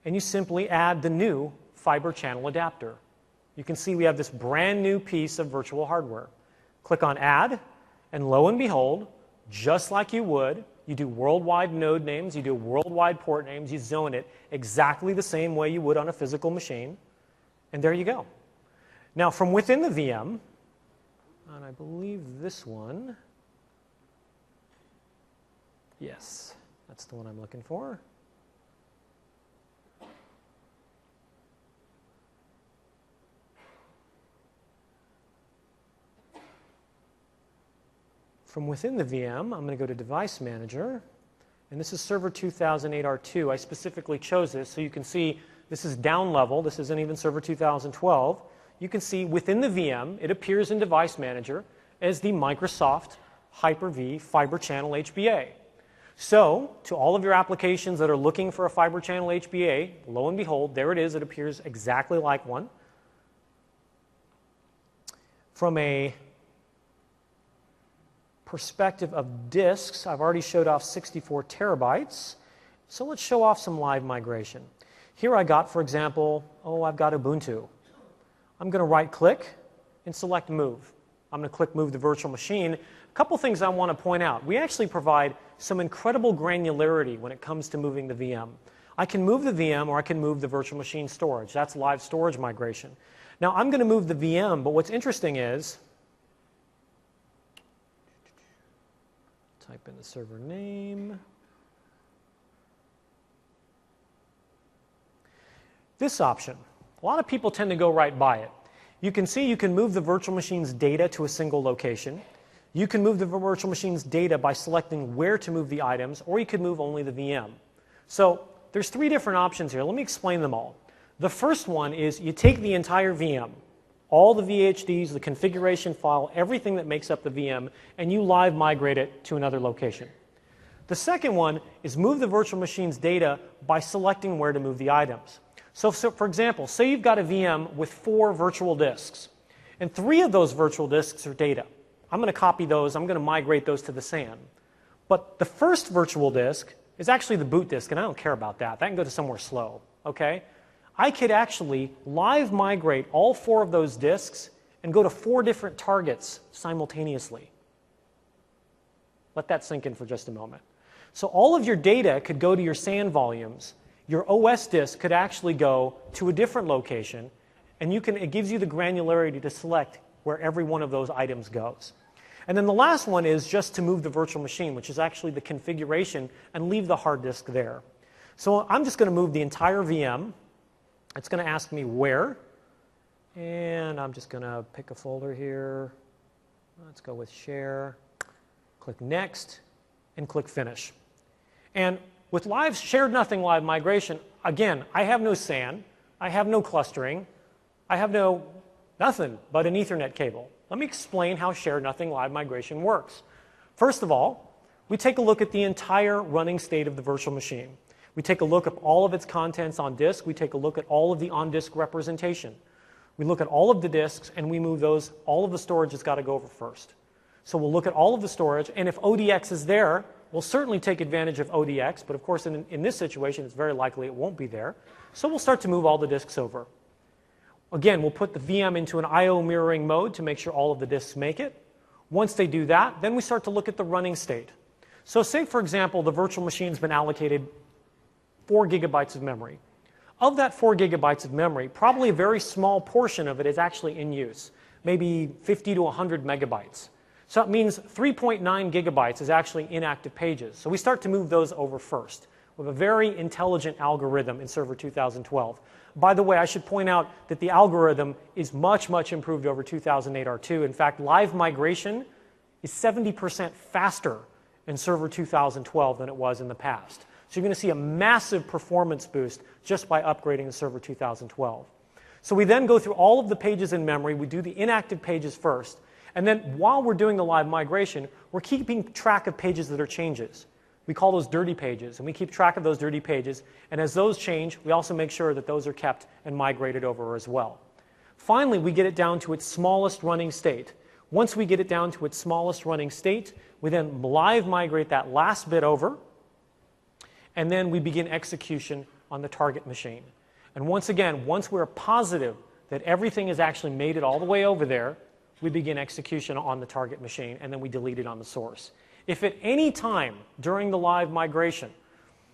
and you simply add the new fiber channel adapter. You can see we have this brand new piece of virtual hardware. Click on Add, and lo and behold, just like you would, you do worldwide node names, you do worldwide port names, you zone it exactly the same way you would on a physical machine, and there you go. Now, from within the VM, and I believe this one, yes, that's the one I'm looking for. From within the VM, I'm going to go to Device Manager, and this is Server 2008 R2. I specifically chose this so you can see this is down level. This isn't even Server 2012. You can see within the VM, it appears in Device Manager as the Microsoft Hyper-V Fiber Channel HBA. So to all of your applications that are looking for a fiber channel HBA, lo and behold, there it is. It appears exactly like one. From a perspective of disks, I've already showed off 64 terabytes. So let's show off some live migration. Here I got, for example, I've got Ubuntu. I'm going to right-click and select Move. I'm going to click Move to Virtual Machine. A couple things I want to point out. We actually provide some incredible granularity when it comes to moving the VM. I can move the VM or I can move the virtual machine storage. That's live storage migration. Now I'm going to move the VM, but what's interesting is, type in the server name. This option, a lot of people tend to go right by it. You can see you can move the virtual machine's data to a single location. You can move the virtual machine's data by selecting where to move the items, or you could move only the VM. So there's three different options here. Let me explain them all. The first one is you take the entire VM, all the VHDs, the configuration file, everything that makes up the VM, and you live migrate it to another location. The second one is move the virtual machine's data by selecting where to move the items. So for example, say you've got a VM with 4 virtual disks, and 3 of those virtual disks are data. I'm going to copy those. I'm going to migrate those to the SAN. But the first virtual disk is actually the boot disk, and I don't care about that. That can go to somewhere slow. Okay? I could actually live migrate all 4 of those disks and go to 4 different targets simultaneously. Let that sink in for just a moment. So all of your data could go to your SAN volumes. Your OS disk could actually go to a different location, and it gives you the granularity to select where every one of those items goes. And then the last one is just to move the virtual machine, which is actually the configuration, and leave the hard disk there. So I'm just going to move the entire VM. It's going to ask me where, and I'm just going to pick a folder here. Let's go with share, click next, and click finish. And with shared nothing live migration, again, I have no SAN, I have no clustering, I have nothing but an Ethernet cable. Let me explain how shared nothing live migration works. First of all, we take a look at the entire running state of the virtual machine. We take a look at all of its contents on disk. We take a look at all of the on-disk representation. We look at all of the disks, and we move those. All of the storage has got to go over first. So we'll look at all of the storage, and if ODX is there, we'll certainly take advantage of ODX, but of course in this situation it's very likely it won't be there. So we'll start to move all the disks over. Again, we'll put the VM into an I/O mirroring mode to make sure all of the disks make it. Once they do that, then we start to look at the running state. So say, for example, the virtual machine's been allocated 4 gigabytes of memory. Of that 4 gigabytes of memory, probably a very small portion of it is actually in use, maybe 50 to 100 megabytes. So that means 3.9 gigabytes is actually inactive pages. So we start to move those over first with a very intelligent algorithm in Server 2012. By the way, I should point out that the algorithm is much, much improved over 2008 R2. In fact, live migration is 70% faster in Server 2012 than it was in the past. So you're going to see a massive performance boost just by upgrading to Server 2012. So we then go through all of the pages in memory. We do the inactive pages first. And then while we're doing the live migration, we're keeping track of pages that are changes. We call those dirty pages, and we keep track of those dirty pages. And as those change, we also make sure that those are kept and migrated over as well. Finally, we get it down to its smallest running state. Once we get it down to its smallest running state, we then live migrate that last bit over, and then we begin execution on the target machine. And once again, once we're positive that everything has actually made it all the way over there, we begin execution on the target machine, and then we delete it on the source. If at any time during the live migration,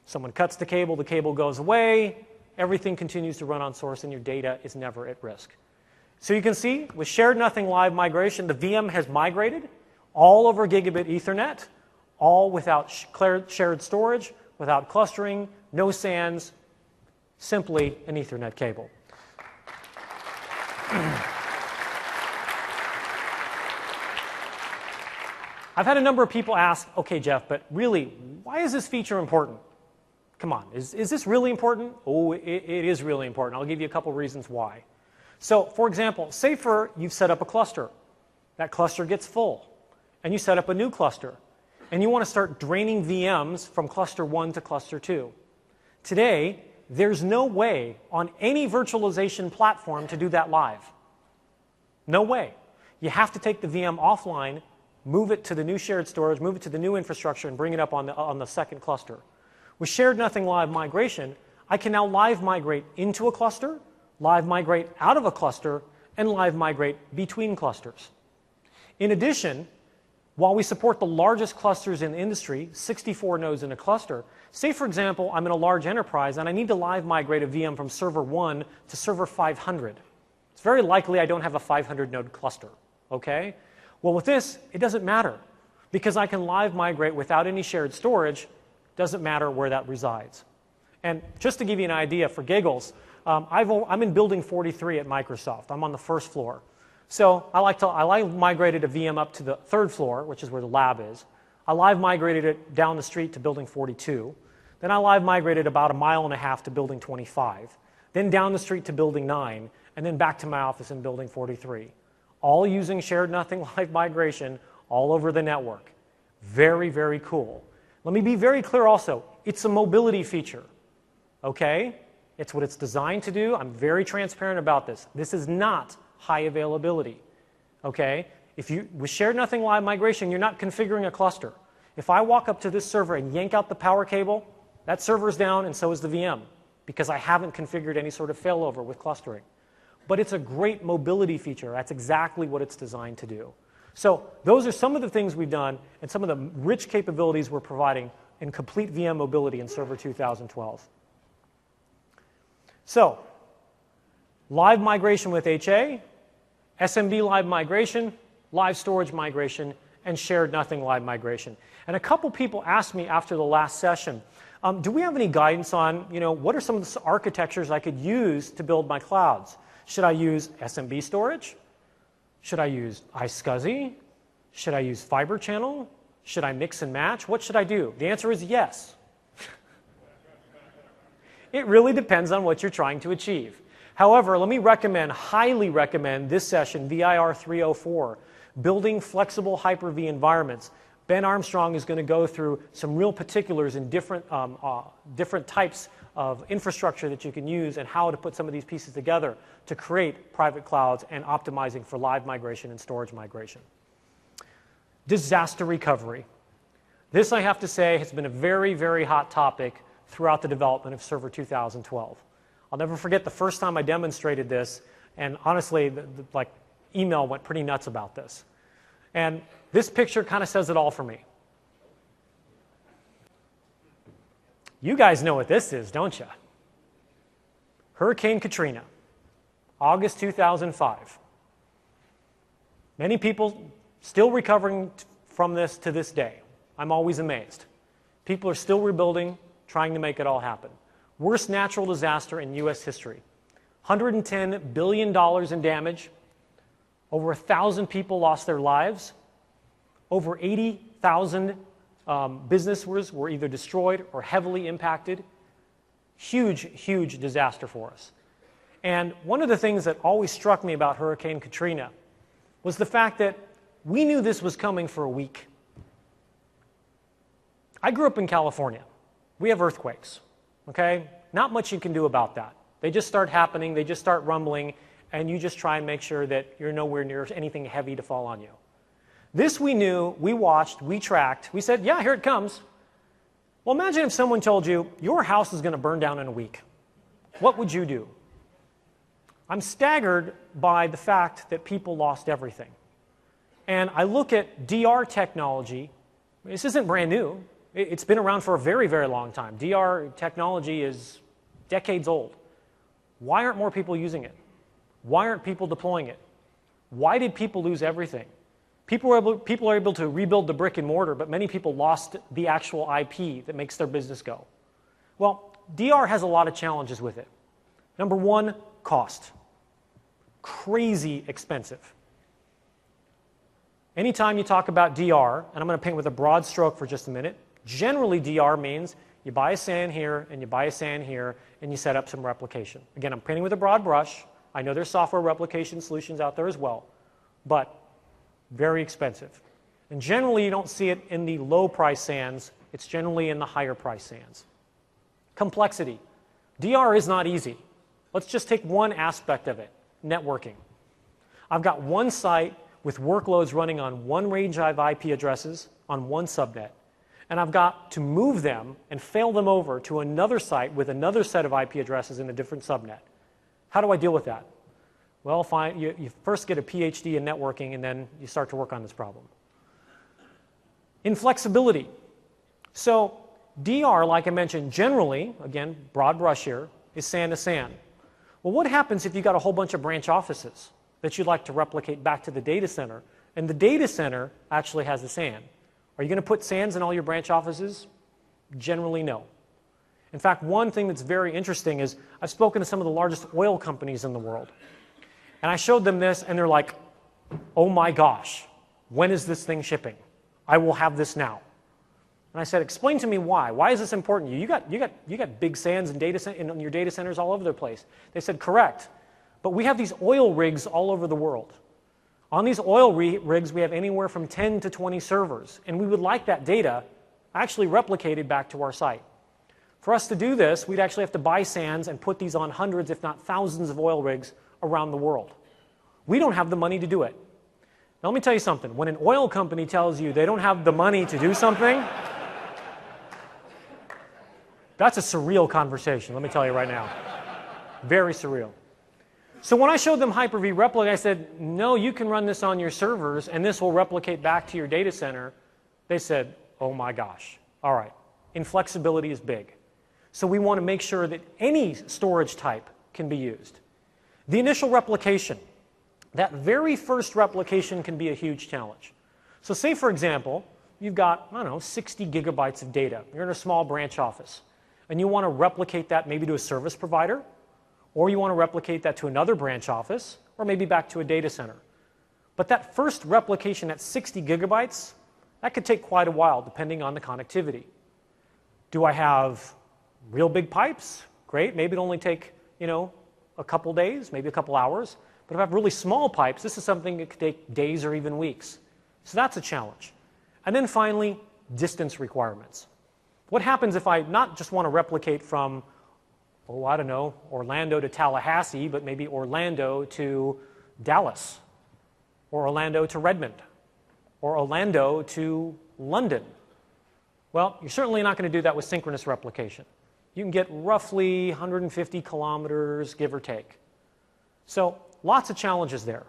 someone cuts the cable goes away, everything continues to run on source, and your data is never at risk. So you can see, with shared nothing live migration, the VM has migrated all over gigabit Ethernet, all without shared storage, without clustering, no SANs, simply an Ethernet cable. I've had a number of people ask, okay, Jeff, but really, why is this feature important? Come on, is this really important? Oh, it is really important. I'll give you a couple reasons why. So, for example, say you've set up a cluster. That cluster gets full, and you set up a new cluster. and you want to start draining VMs from cluster 1 to cluster 2. Today, there's no way on any virtualization platform to do that live. No way. You have to take the VM offline, move it to the new shared storage, move it to the new infrastructure, and bring it up on the second cluster. With shared nothing live migration, I can now live migrate into a cluster, live migrate out of a cluster, and live migrate between clusters. In addition, while we support the largest clusters in the industry, 64 nodes in a cluster, say for example I'm in a large enterprise and I need to live migrate a VM from server 1 to server 500. It's very likely I don't have a 500 node cluster, okay? Well, with this, it doesn't matter because I can live migrate without any shared storage. Doesn't matter where that resides. And just to give you an idea for giggles, I'm in building 43 at Microsoft. I'm on the first floor. So I live migrated a VM up to the third floor, which is where the lab is. I live migrated it down the street to building 42. Then I live migrated about 1.5 miles to building 25. Then down the street to building 9, and then back to my office in building 43. All using shared nothing live migration all over the network. Very, very cool. Let me be very clear also, it's a mobility feature, okay? It's what it's designed to do. I'm very transparent about this. This is not high availability, okay? With shared nothing live migration, you're not configuring a cluster. If I walk up to this server and yank out the power cable, that server's down and so is the VM because I haven't configured any sort of failover with clustering. But it's a great mobility feature. That's exactly what it's designed to do. So those are some of the things we've done and some of the rich capabilities we're providing in complete VM mobility in Server 2012. So live migration with HA, SMB live migration, live storage migration, and shared nothing live migration. And a couple people asked me after the last session, do we have any guidance on, what are some of the architectures I could use to build my clouds? Should I use SMB storage? Should I use iSCSI? Should I use fiber channel? Should I mix and match? What should I do? The answer is yes. It really depends on what you're trying to achieve. However, let me highly recommend this session, VIR 304, Building Flexible Hyper-V Environments. Ben Armstrong is going to go through some real particulars in different types of infrastructure that you can use and how to put some of these pieces together to create private clouds and optimizing for live migration and storage migration. Disaster recovery. This, I have to say, has been a very, very hot topic throughout the development of Server 2012. I'll never forget the first time I demonstrated this, and honestly, email went pretty nuts about this. And this picture kind of says it all for me. You guys know what this is, don't you? Hurricane Katrina, August 2005. Many people still recovering from this to this day. I'm always amazed. People are still rebuilding, trying to make it all happen. Worst natural disaster in U.S. history. $110 billion in damage. Over 1,000 people lost their lives. Over 80,000 businesses were either destroyed or heavily impacted. Huge, huge disaster for us. And one of the things that always struck me about Hurricane Katrina was the fact that we knew this was coming for a week. I grew up in California. We have earthquakes, okay? Not much you can do about that. They just start happening, they just start rumbling, and you just try and make sure that you're nowhere near anything heavy to fall on you. This we knew, we watched, we tracked, we said, yeah, here it comes. Well, imagine if someone told you, your house is going to burn down in a week. What would you do? I'm staggered by the fact that people lost everything. And I look at DR technology. This isn't brand new. It's been around for a very, very long time. DR technology is decades old. Why aren't more people using it? Why aren't people deploying it? Why did people lose everything? People are able to rebuild the brick and mortar, but many people lost the actual IP that makes their business go. Well, DR has a lot of challenges with it. Number one, cost. Crazy expensive. Anytime you talk about DR, and I'm going to paint with a broad stroke for just a minute, generally DR means you buy a SAN here and you buy a SAN here and you set up some replication. Again, I'm painting with a broad brush. I know there's software replication solutions out there as well, but very expensive. And generally, you don't see it in the low price SANs. It's generally in the higher price SANs. Complexity. DR is not easy. Let's just take one aspect of it, networking. I've got one site with workloads running on one range of IP addresses on one subnet. And I've got to move them and fail them over to another site with another set of IP addresses in a different subnet. How do I deal with that? Well, you first get a PhD in networking, and then you start to work on this problem. Inflexibility. So DR, like I mentioned, generally, again, broad brush here, is SAN to SAN. Well, what happens if you've got a whole bunch of branch offices that you'd like to replicate back to the data center, and the data center actually has a SAN? Are you going to put SANs in all your branch offices? Generally, no. In fact, one thing that's very interesting is I've spoken to some of the largest oil companies in the world. And I showed them this, and they're like, oh my gosh, when is this thing shipping? I will have this now. And I said, explain to me why. Why is this important to you? You got big SANs in your data centers all over the place. They said, correct. But we have these oil rigs all over the world. On these oil rigs, we have anywhere from 10 to 20 servers. And we would like that data actually replicated back to our site. For us to do this, we'd actually have to buy SANs and put these on hundreds, if not thousands, of oil rigs around the world. We don't have the money to do it. Now, let me tell you something. When an oil company tells you they don't have the money to do something, that's a surreal conversation, let me tell you right now. Very surreal. So when I showed them Hyper-V Replica, I said, no, you can run this on your servers, and this will replicate back to your data center. They said, oh my gosh. All right. Inflexibility is big. So we want to make sure that any storage type can be used. The initial replication, that very first replication can be a huge challenge. So say, for example, you've got, I don't know, 60 gigabytes of data. You're in a small branch office, and you want to replicate that maybe to a service provider, or you want to replicate that to another branch office, or maybe back to a data center. But that first replication at 60 gigabytes, that could take quite a while, depending on the connectivity. Do I have real big pipes? Great. Maybe it'll only take, a couple days, maybe a couple hours. But if I have really small pipes, this is something that could take days or even weeks. So that's a challenge. And then finally, distance requirements. What happens if I not just want to replicate from, I don't know, Orlando to Tallahassee, but maybe Orlando to Dallas, or Orlando to Redmond, or Orlando to London? Well, you're certainly not going to do that with synchronous replication. You can get roughly 150 kilometers, give or take. So lots of challenges there.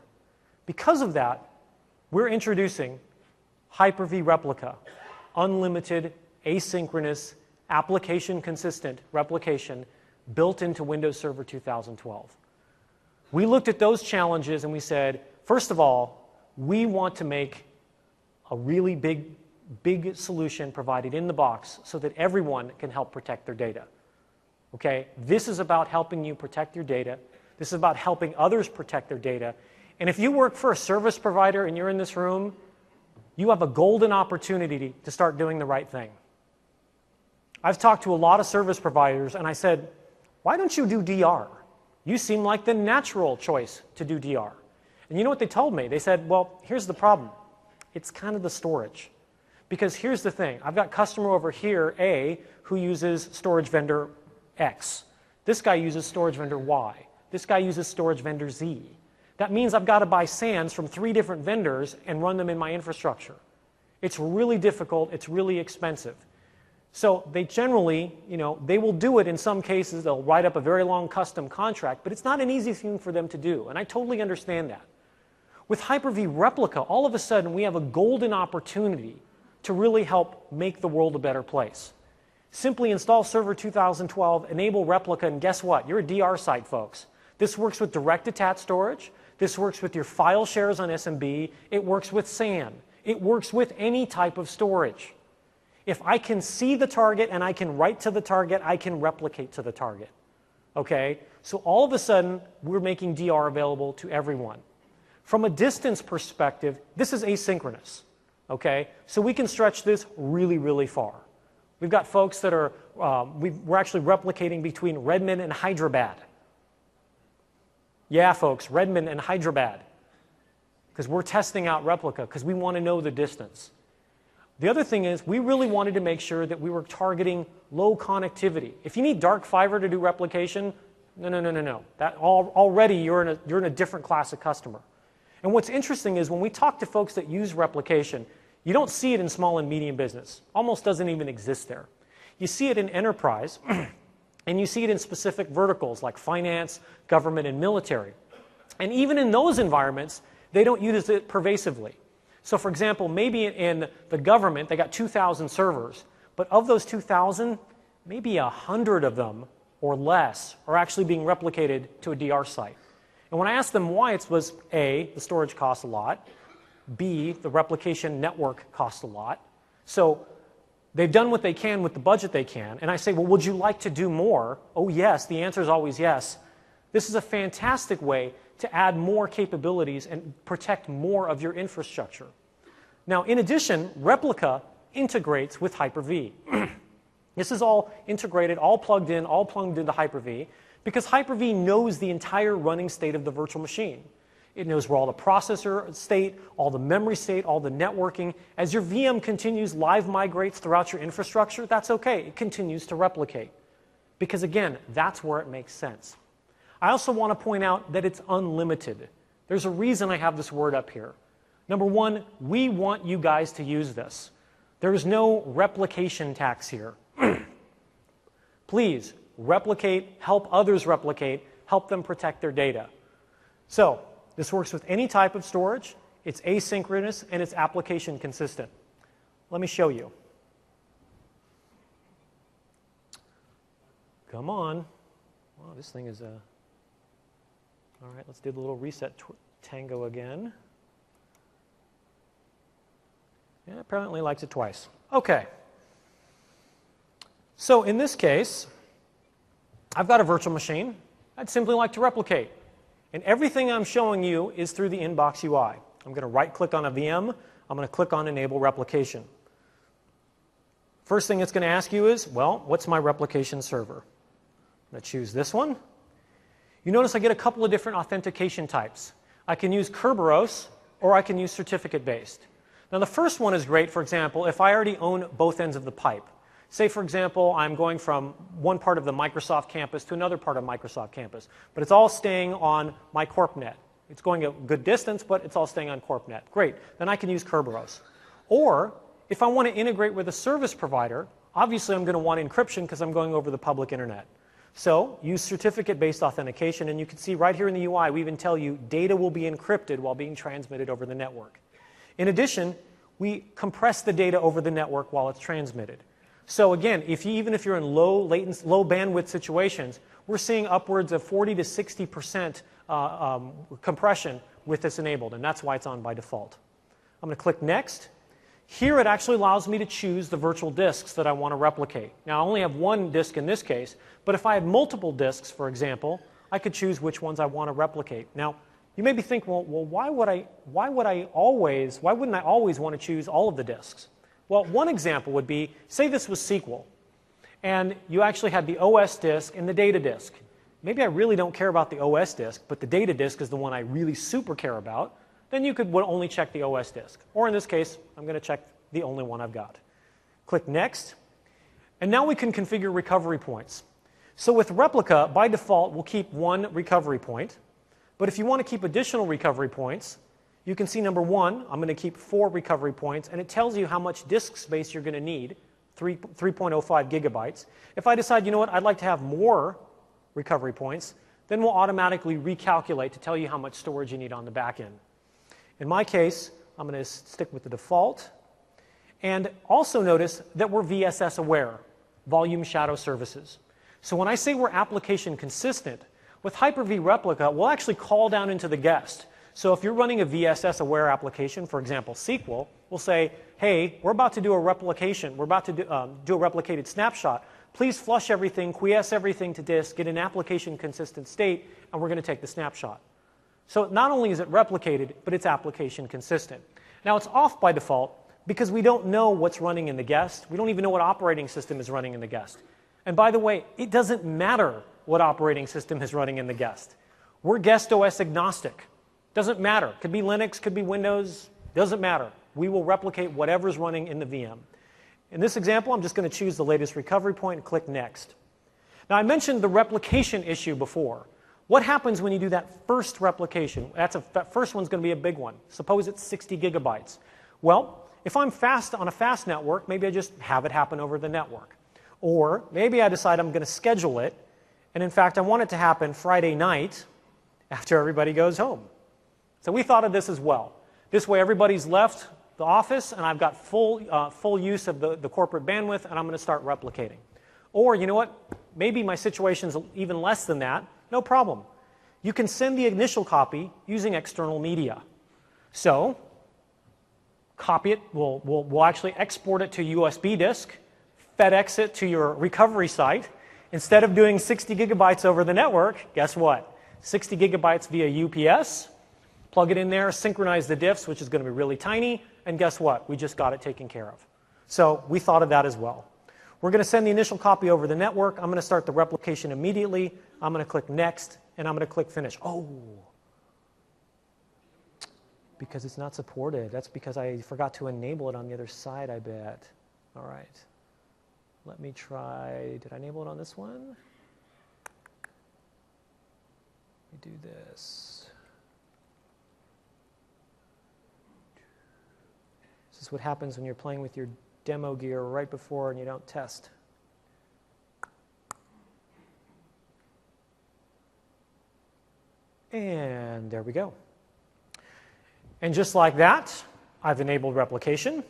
Because of that, we're introducing Hyper-V Replica, unlimited, asynchronous, application-consistent replication built into Windows Server 2012. We looked at those challenges and we said, first of all, we want to make a really big solution provided in the box so that everyone can help protect their data. Okay? This is about helping you protect your data. This is about helping others protect their data. And if you work for a service provider and you're in this room, you have a golden opportunity to start doing the right thing. I've talked to a lot of service providers and I said, why don't you do DR? You seem like the natural choice to do DR. And you know what they told me? They said, well, here's the problem. It's kind of the storage. Because here's the thing. I've got customer over here, A, who uses storage vendor X. This guy uses storage vendor Y. This guy uses storage vendor Z. That means I've got to buy SANs from 3 different vendors and run them in my infrastructure. It's really difficult. It's really expensive. So they generally, they will do it in some cases. They'll write up a very long custom contract, but it's not an easy thing for them to do. And I totally understand that. With Hyper-V Replica, all of a sudden, we have a golden opportunity to really help make the world a better place. Simply install Server 2012, enable Replica, and guess what? You're a DR site, folks. This works with direct attached storage. This works with your file shares on SMB. It works with SAN. It works with any type of storage. If I can see the target and I can write to the target, I can replicate to the target. Okay? So all of a sudden, we're making DR available to everyone. From a distance perspective, this is asynchronous. Okay? So we can stretch this really, really far. We've got folks that are, we're actually replicating between Redmond and Hyderabad. Yeah, folks, Redmond and Hyderabad. because we're testing out Replica because we want to know the distance. The other thing is we really wanted to make sure that we were targeting low connectivity. If you need dark fiber to do replication, no. Already you're in a different class of customer. And what's interesting is when we talk to folks that use replication, you don't see it in small and medium business. Almost doesn't even exist there. You see it in enterprise, and you see it in specific verticals like finance, government, and military. And even in those environments, they don't use it pervasively. So for example, maybe in the government, they got 2,000 servers, but of those 2,000, maybe 100 of them or less are actually being replicated to a DR site. And when I asked them why, it was A, the storage costs a lot, B, the replication network costs a lot. So they've done what they can with the budget they can. And I say, well, would you like to do more? Oh, yes. The answer is always yes. This is a fantastic way to add more capabilities and protect more of your infrastructure. Now, in addition, Replica integrates with Hyper-V. This is all integrated, all plugged into Hyper-V, because Hyper-V knows the entire running state of the virtual machine. It knows where all the processor state, all the memory state, all the networking. As your VM continues live migrates throughout your infrastructure, that's okay. It continues to replicate. Because again, that's where it makes sense. I also want to point out that it's unlimited. There's a reason I have this word up here. Number one, we want you guys to use this. There is no replication tax here. Please replicate, help others replicate, help them protect their data. So this works with any type of storage. It's asynchronous and it's application consistent. Let me show you. Come on. Wow, this thing is a... All right, let's do the little reset tango again. Yeah, apparently likes it twice. Okay. So in this case, I've got a virtual machine I'd simply like to replicate. And everything I'm showing you is through the inbox UI. I'm going to right-click on a VM. I'm going to click on Enable Replication. First thing it's going to ask you is, well, what's my replication server? I'm going to choose this one. You notice I get a couple of different authentication types. I can use Kerberos or I can use certificate-based. Now the first one is great, for example, if I already own both ends of the pipe. Say, for example, I'm going from one part of the Microsoft campus to another part of Microsoft campus, but it's all staying on my CorpNet. It's going a good distance, but it's all staying on CorpNet. Great. Then I can use Kerberos. Or if I want to integrate with a service provider, obviously I'm going to want encryption because I'm going over the public internet. So use certificate-based authentication, and you can see right here in the UI, we even tell you data will be encrypted while being transmitted over the network. In addition, we compress the data over the network while it's transmitted. So again, even if you're in low latency, low bandwidth situations, we're seeing upwards of 40 to 60% compression with this enabled, and that's why it's on by default. I'm going to click Next. Here it actually allows me to choose the virtual disks that I want to replicate. Now I only have one disk in this case, but if I had multiple disks, for example, I could choose which ones I want to replicate. Now, you may be thinking, well, why wouldn't I always want to choose all of the disks? Well, one example would be, say this was SQL, and you actually had the OS disk and the data disk. Maybe I really don't care about the OS disk, but the data disk is the one I really super care about. Then you could only check the OS disk. Or in this case, I'm going to check the only one I've got. Click Next. And now we can configure recovery points. So with Replica, by default, we'll keep one recovery point. But if you want to keep additional recovery points, you can see number one, I'm going to keep 4 recovery points, and it tells you how much disk space you're going to need, 3.05 gigabytes. If I decide, you know what, I'd like to have more recovery points, then we'll automatically recalculate to tell you how much storage you need on the back end. In my case, I'm going to stick with the default. And also notice that we're VSS aware, volume shadow services. So when I say we're application consistent, with Hyper-V Replica, we'll actually call down into the guest. So if you're running a VSS aware application, for example, SQL, we'll say, hey, we're about to do a replication. We're about to do a replicated snapshot. Please flush everything, quiesce everything to disk, get an application consistent state, and we're going to take the snapshot. So not only is it replicated, but it's application consistent. Now it's off by default because we don't know what's running in the guest. We don't even know what operating system is running in the guest. And by the way, it doesn't matter what operating system is running in the guest. We're guest OS agnostic. Doesn't matter. Could be Linux, could be Windows, doesn't matter. We will replicate whatever's running in the VM. In this example, I'm just going to choose the latest recovery point and click Next. Now, I mentioned the replication issue before. What happens when you do that first replication? That first one's going to be a big one. Suppose it's 60 gigabytes. Well, if I'm fast on a fast network, maybe I just have it happen over the network. Or maybe I decide I'm going to schedule it, and in fact, I want it to happen Friday night after everybody goes home. So we thought of this as well. This way, everybody's left the office, and I've got full use of the corporate bandwidth, and I'm going to start replicating. Or, you know what? Maybe my situation's even less than that. No problem. You can send the initial copy using external media. So, copy it. We'll actually export it to USB disk, FedEx it to your recovery site. Instead of doing 60 gigabytes over the network, guess what? 60 gigabytes via UPS. Plug it in there, synchronize the diffs, which is going to be really tiny, and guess what? We just got it taken care of. So we thought of that as well. We're going to send the initial copy over the network. I'm going to start the replication immediately. I'm going to click Next, and I'm going to click Finish. Oh, because it's not supported. That's because I forgot to enable it on the other side, I bet. All right. Let me try. Did I enable it on this one? Let me do this. This is what happens when you're playing with your demo gear right before and you don't test. And there we go. And just like that, I've enabled replication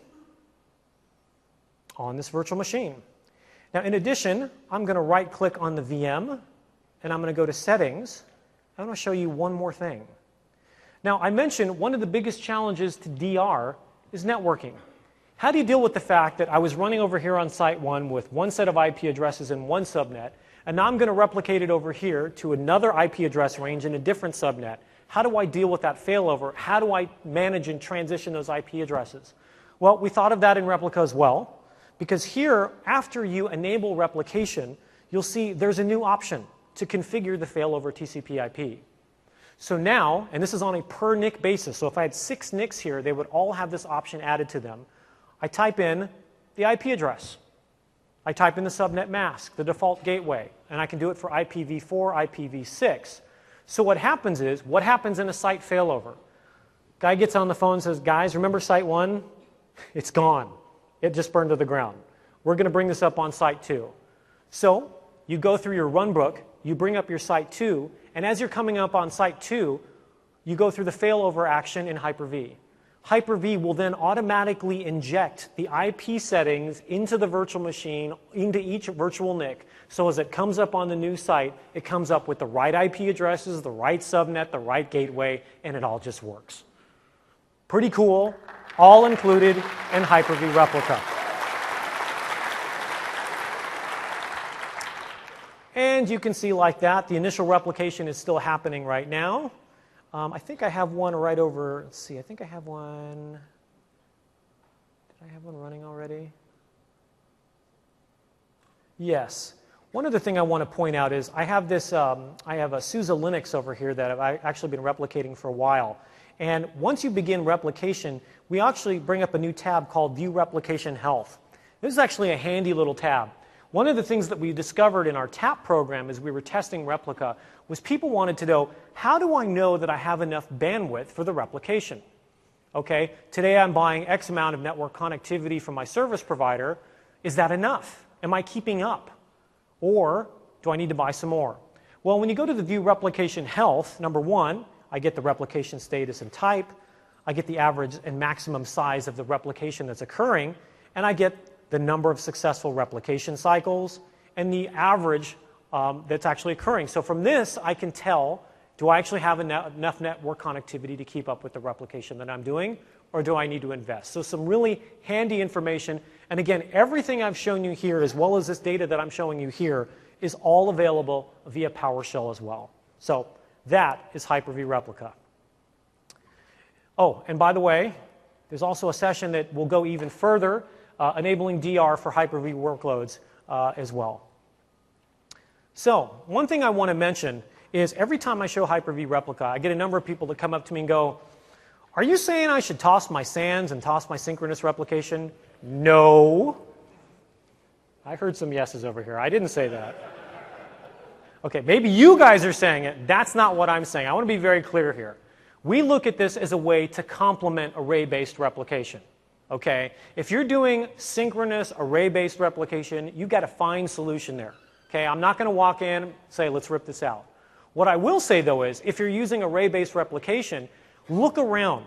on this virtual machine. Now, in addition, I'm going to right-click on the VM, and I'm going to go to Settings. I'm going to show you one more thing. Now, I mentioned one of the biggest challenges to DR is networking. How do you deal with the fact that I was running over here on Site 1 with one set of IP addresses in one subnet, and now I'm going to replicate it over here to another IP address range in a different subnet? How do I deal with that failover? How do I manage and transition those IP addresses? Well, we thought of that in Replica as well, because here, after you enable replication, you'll see there's a new option to configure the failover TCP IP. So now, and this is on a per NIC basis, so if I had 6 NICs here, they would all have this option added to them. I type in the IP address. I type in the subnet mask, the default gateway, and I can do it for IPv4, IPv6. So what happens is, what happens in a site failover? Guy gets on the phone and says, guys, remember Site 1? It's gone. It just burned to the ground. We're going to bring this up on Site 2. So you go through your runbook, you bring up your Site 2, and as you're coming up on Site 2, you go through the failover action in Hyper-V. Hyper-V will then automatically inject the IP settings into the virtual machine, into each virtual NIC. So as it comes up on the new site, it comes up with the right IP addresses, the right subnet, the right gateway, and it all just works. Pretty cool, all included in Hyper-V Replica. And you can see like that, the initial replication is still happening right now. I think I have one right over, let's see, I think I have one. Did I have one running already? Yes. One other thing I want to point out is I have this, I have a SUSE Linux over here that I've actually been replicating for a while. And once you begin replication, we actually bring up a new tab called View Replication Health. This is actually a handy little tab. One of the things that we discovered in our TAP program as we were testing Replica was people wanted to know, how do I know that I have enough bandwidth for the replication? Okay, today I'm buying X amount of network connectivity from my service provider. Is that enough? Am I keeping up? Or do I need to buy some more? Well, when you go to the View Replication Health, number one, I get the replication status and type, I get the average and maximum size of the replication that's occurring, and I get the number of successful replication cycles, and the average that's actually occurring. So from this, I can tell, do I actually have enough network connectivity to keep up with the replication that I'm doing, or do I need to invest? So some really handy information. And again, everything I've shown you here, as well as this data that I'm showing you here, is all available via PowerShell as well. So that is Hyper-V Replica. Oh, and by the way, there's also a session that will go even further, enabling DR for Hyper-V workloads as well. So one thing I want to mention is every time I show Hyper-V Replica, I get a number of people that come up to me and go, are you saying I should toss my SANs and toss my synchronous replication? No. I heard some yeses over here. I didn't say that. Okay, maybe you guys are saying it. That's not what I'm saying. I want to be very clear here. We look at this as a way to complement array-based replication. Okay? If you're doing synchronous array-based replication, you've got a fine solution there. Okay? I'm not going to walk in and say, let's rip this out. What I will say, though, is if you're using array-based replication, look around.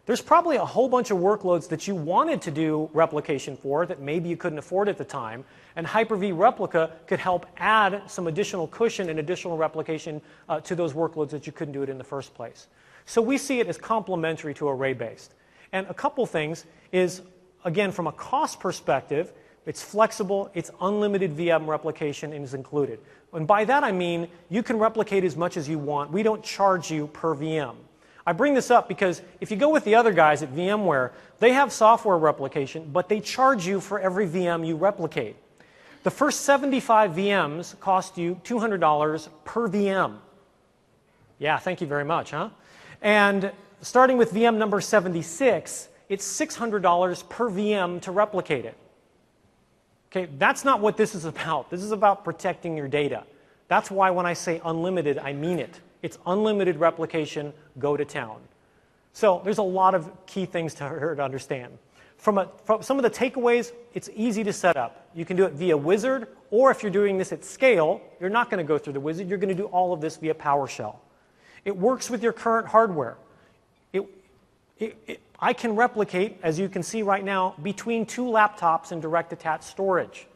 There's probably a whole bunch of workloads that you wanted to do replication for that maybe you couldn't afford at the time, and Hyper-V Replica could help add some additional cushion and additional replication to those workloads that you couldn't do it in the first place. So we see it as complementary to array-based. And a couple things is, again, from a cost perspective, it's flexible, it's unlimited VM replication, and is included. And by that I mean you can replicate as much as you want. We don't charge you per VM. I bring this up because if you go with the other guys at VMware, they have software replication, but they charge you for every VM you replicate. The first 75 VMs cost you $200 per VM. Yeah, thank you very much, huh? And starting with VM number 76, it's $600 per VM to replicate it. Okay, that's not what this is about. This is about protecting your data. That's why when I say unlimited, I mean it. It's unlimited replication, go to town. So there's a lot of key things to understand. From some of the takeaways, it's easy to set up. You can do it via Wizard, or if you're doing this at scale, you're not going to go through the Wizard. You're going to do all of this via PowerShell. It works with your current hardware. I can replicate, as you can see right now, between two laptops in direct attached storage.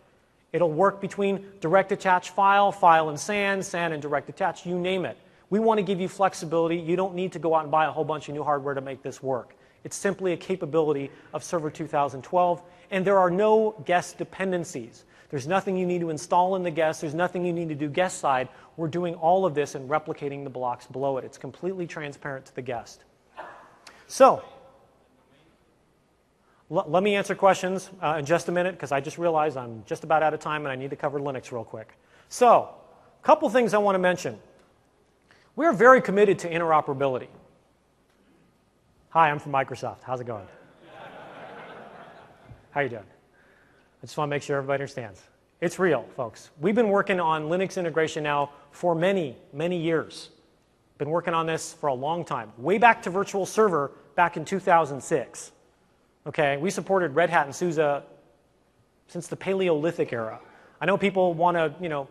It'll work between direct attached file and SAN and direct attached, you name it. We want to give you flexibility. You don't need to go out and buy a whole bunch of new hardware to make this work. It's simply a capability of Server 2012, and there are no guest dependencies. There's nothing you need to install in the guest. There's nothing you need to do guest side. We're doing all of this and replicating the blocks below it. It's completely transparent to the guest. So, let me answer questions in just a minute, because I just realized I'm just about out of time and I need to cover Linux real quick. So, a couple things I want to mention. We're very committed to interoperability. Hi, I'm from Microsoft. How's it going? How you doing? I just want to make sure everybody understands. It's real, folks. We've been working on Linux integration now for many, many years. Been working on this for a long time. Way back to Virtual Server back in 2006. Okay, we supported Red Hat and SUSE since the Paleolithic era. I know people want to,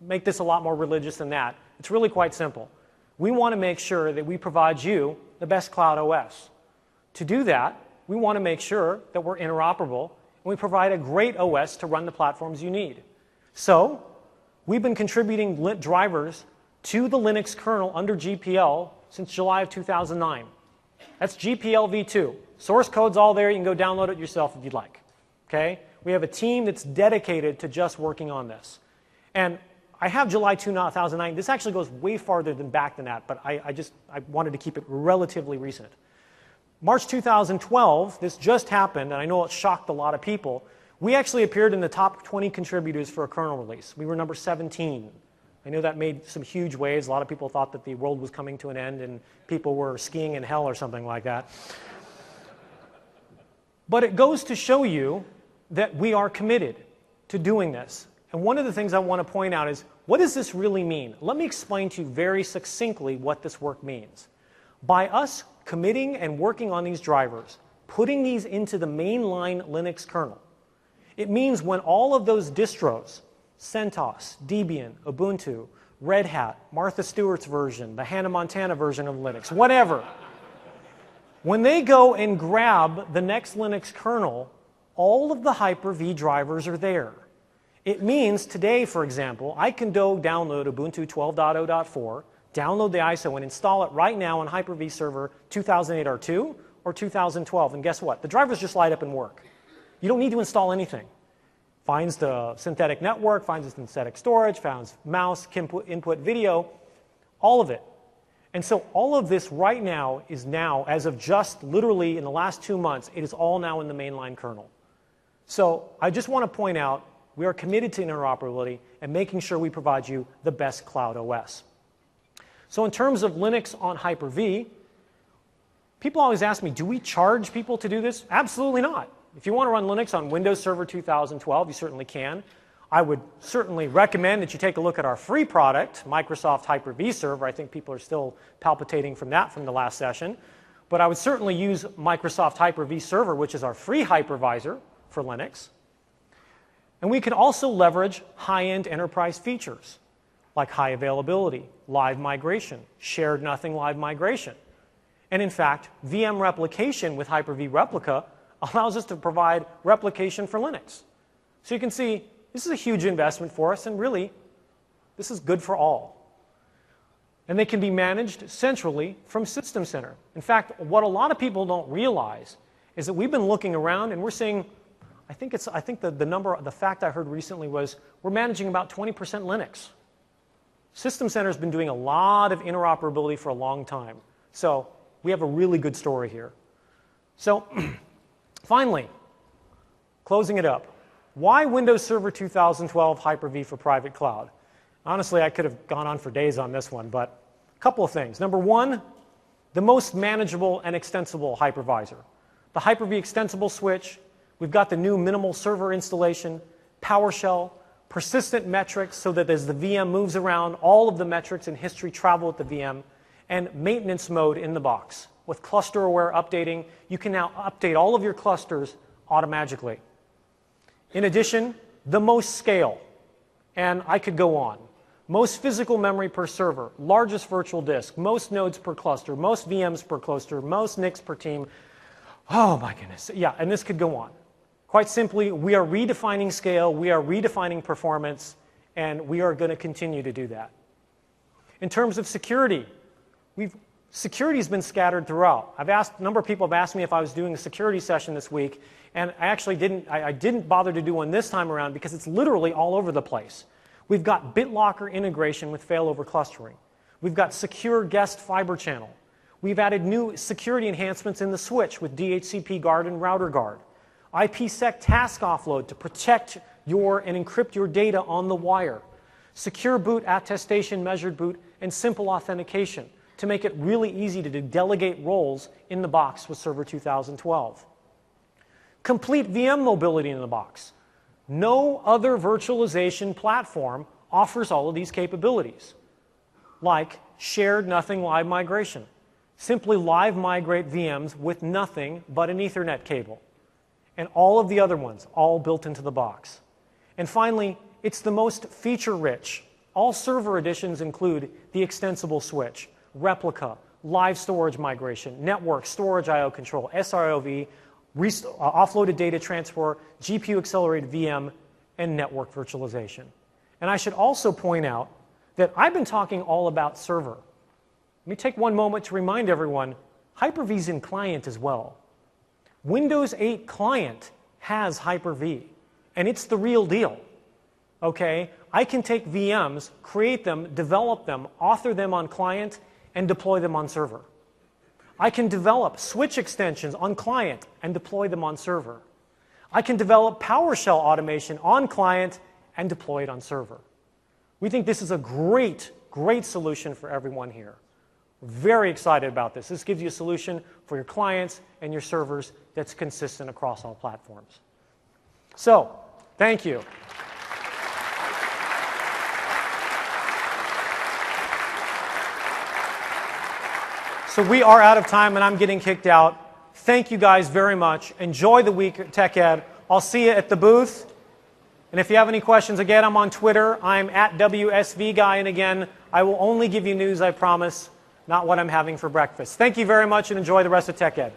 make this a lot more religious than that. It's really quite simple. We want to make sure that we provide you the best cloud OS. To do that, we want to make sure that we're interoperable and we provide a great OS to run the platforms you need. So, we've been contributing drivers to the Linux kernel under GPL since July of 2009. That's GPL v2. Source code's all there. You can go download it yourself if you'd like. Okay? We have a team that's dedicated to just working on this. And I have July 2009. This actually goes way farther than back than that, but I wanted to keep it relatively recent. March 2012, this just happened, and I know it shocked a lot of people. We actually appeared in the top 20 contributors for a kernel release. We were number 17. I know that made some huge waves. A lot of people thought that the world was coming to an end and people were skiing in hell or something like that. But it goes to show you that we are committed to doing this. And one of the things I want to point out is, what does this really mean? Let me explain to you very succinctly what this work means. By us committing and working on these drivers, putting these into the mainline Linux kernel, it means when all of those distros, CentOS, Debian, Ubuntu, Red Hat, Martha Stewart's version, the Hannah Montana version of Linux, whatever, when they go and grab the next Linux kernel, all of the Hyper-V drivers are there. It means today, for example, I can go download Ubuntu 12.0.4, download the ISO, and install it right now on Hyper-V Server 2008 R2 or 2012. And guess what? The drivers just light up and work. You don't need to install anything. Finds the synthetic network, finds the synthetic storage, finds mouse, input video, all of it. And so all of this right now is now, as of just literally in the last 2 months, it is all now in the mainline kernel. So I just want to point out, we are committed to interoperability and making sure we provide you the best cloud OS. So in terms of Linux on Hyper-V, people always ask me, do we charge people to do this? Absolutely not. If you want to run Linux on Windows Server 2012, you certainly can. I would certainly recommend that you take a look at our free product, Microsoft Hyper-V Server. I think people are still palpitating from that from the last session. But I would certainly use Microsoft Hyper-V Server, which is our free hypervisor for Linux. And we can also leverage high-end enterprise features like high availability, live migration, shared nothing live migration. And in fact, VM replication with Hyper-V Replica allows us to provide replication for Linux. So you can see this is a huge investment for us, and really, this is good for all. And they can be managed centrally from System Center. In fact, what a lot of people don't realize is that we've been looking around and we're seeing, I think the fact I heard recently was we're managing about 20% Linux. System Center has been doing a lot of interoperability for a long time. So we have a really good story here. So finally, closing it up. Why Windows Server 2012 Hyper-V for private cloud? Honestly, I could have gone on for days on this one, but a couple of things. Number one, the most manageable and extensible hypervisor. The Hyper-V Extensible switch, we've got the new minimal server installation, PowerShell, persistent metrics so that as the VM moves around, all of the metrics and history travel with the VM, and maintenance mode in the box. With cluster-aware updating, you can now update all of your clusters automatically. In addition, the most scale, and I could go on. Most physical memory per server, largest virtual disk, most nodes per cluster, most VMs per cluster, most NICs per team. Oh my goodness. Yeah, and this could go on. Quite simply, we are redefining scale, we are redefining performance, and we are going to continue to do that. In terms of security, security has been scattered throughout. A number of people have asked me if I was doing a security session this week, and I actually didn't bother to do one this time around because it's literally all over the place. We've got BitLocker integration with failover clustering. We've got secure guest fiber channel. We've added new security enhancements in the switch with DHCP guard and router guard. IPsec task offload to protect and encrypt your data on the wire. Secure boot attestation, measured boot, and simple authentication to make it really easy to delegate roles in the box with Server 2012. Complete VM mobility in the box. No other virtualization platform offers all of these capabilities, like shared nothing live migration. Simply live migrate VMs with nothing but an Ethernet cable. And all of the other ones, all built into the box. And finally, it's the most feature-rich. All server editions include the Extensible switch, Replica, live storage migration, network, storage I/O control, SR-IOV, offloaded data transfer, GPU-accelerated VM, and network virtualization. And I should also point out that I've been talking all about server. Let me take one moment to remind everyone, Hyper-V's in client as well. Windows 8 client has Hyper-V, and it's the real deal. Okay? I can take VMs, create them, develop them, author them on client, and deploy them on server. I can develop switch extensions on client and deploy them on server. I can develop PowerShell automation on client and deploy it on server. We think this is a great, great solution for everyone here. We're very excited about this. This gives you a solution for your clients and your servers that's consistent across all platforms. So, thank you. So we are out of time and I'm getting kicked out. Thank you guys very much. Enjoy the week at TechEd. I'll see you at the booth. And if you have any questions, again, I'm on Twitter. I'm at WSVGuy. And again, I will only give you news, I promise, not what I'm having for breakfast. Thank you very much and enjoy the rest of TechEd.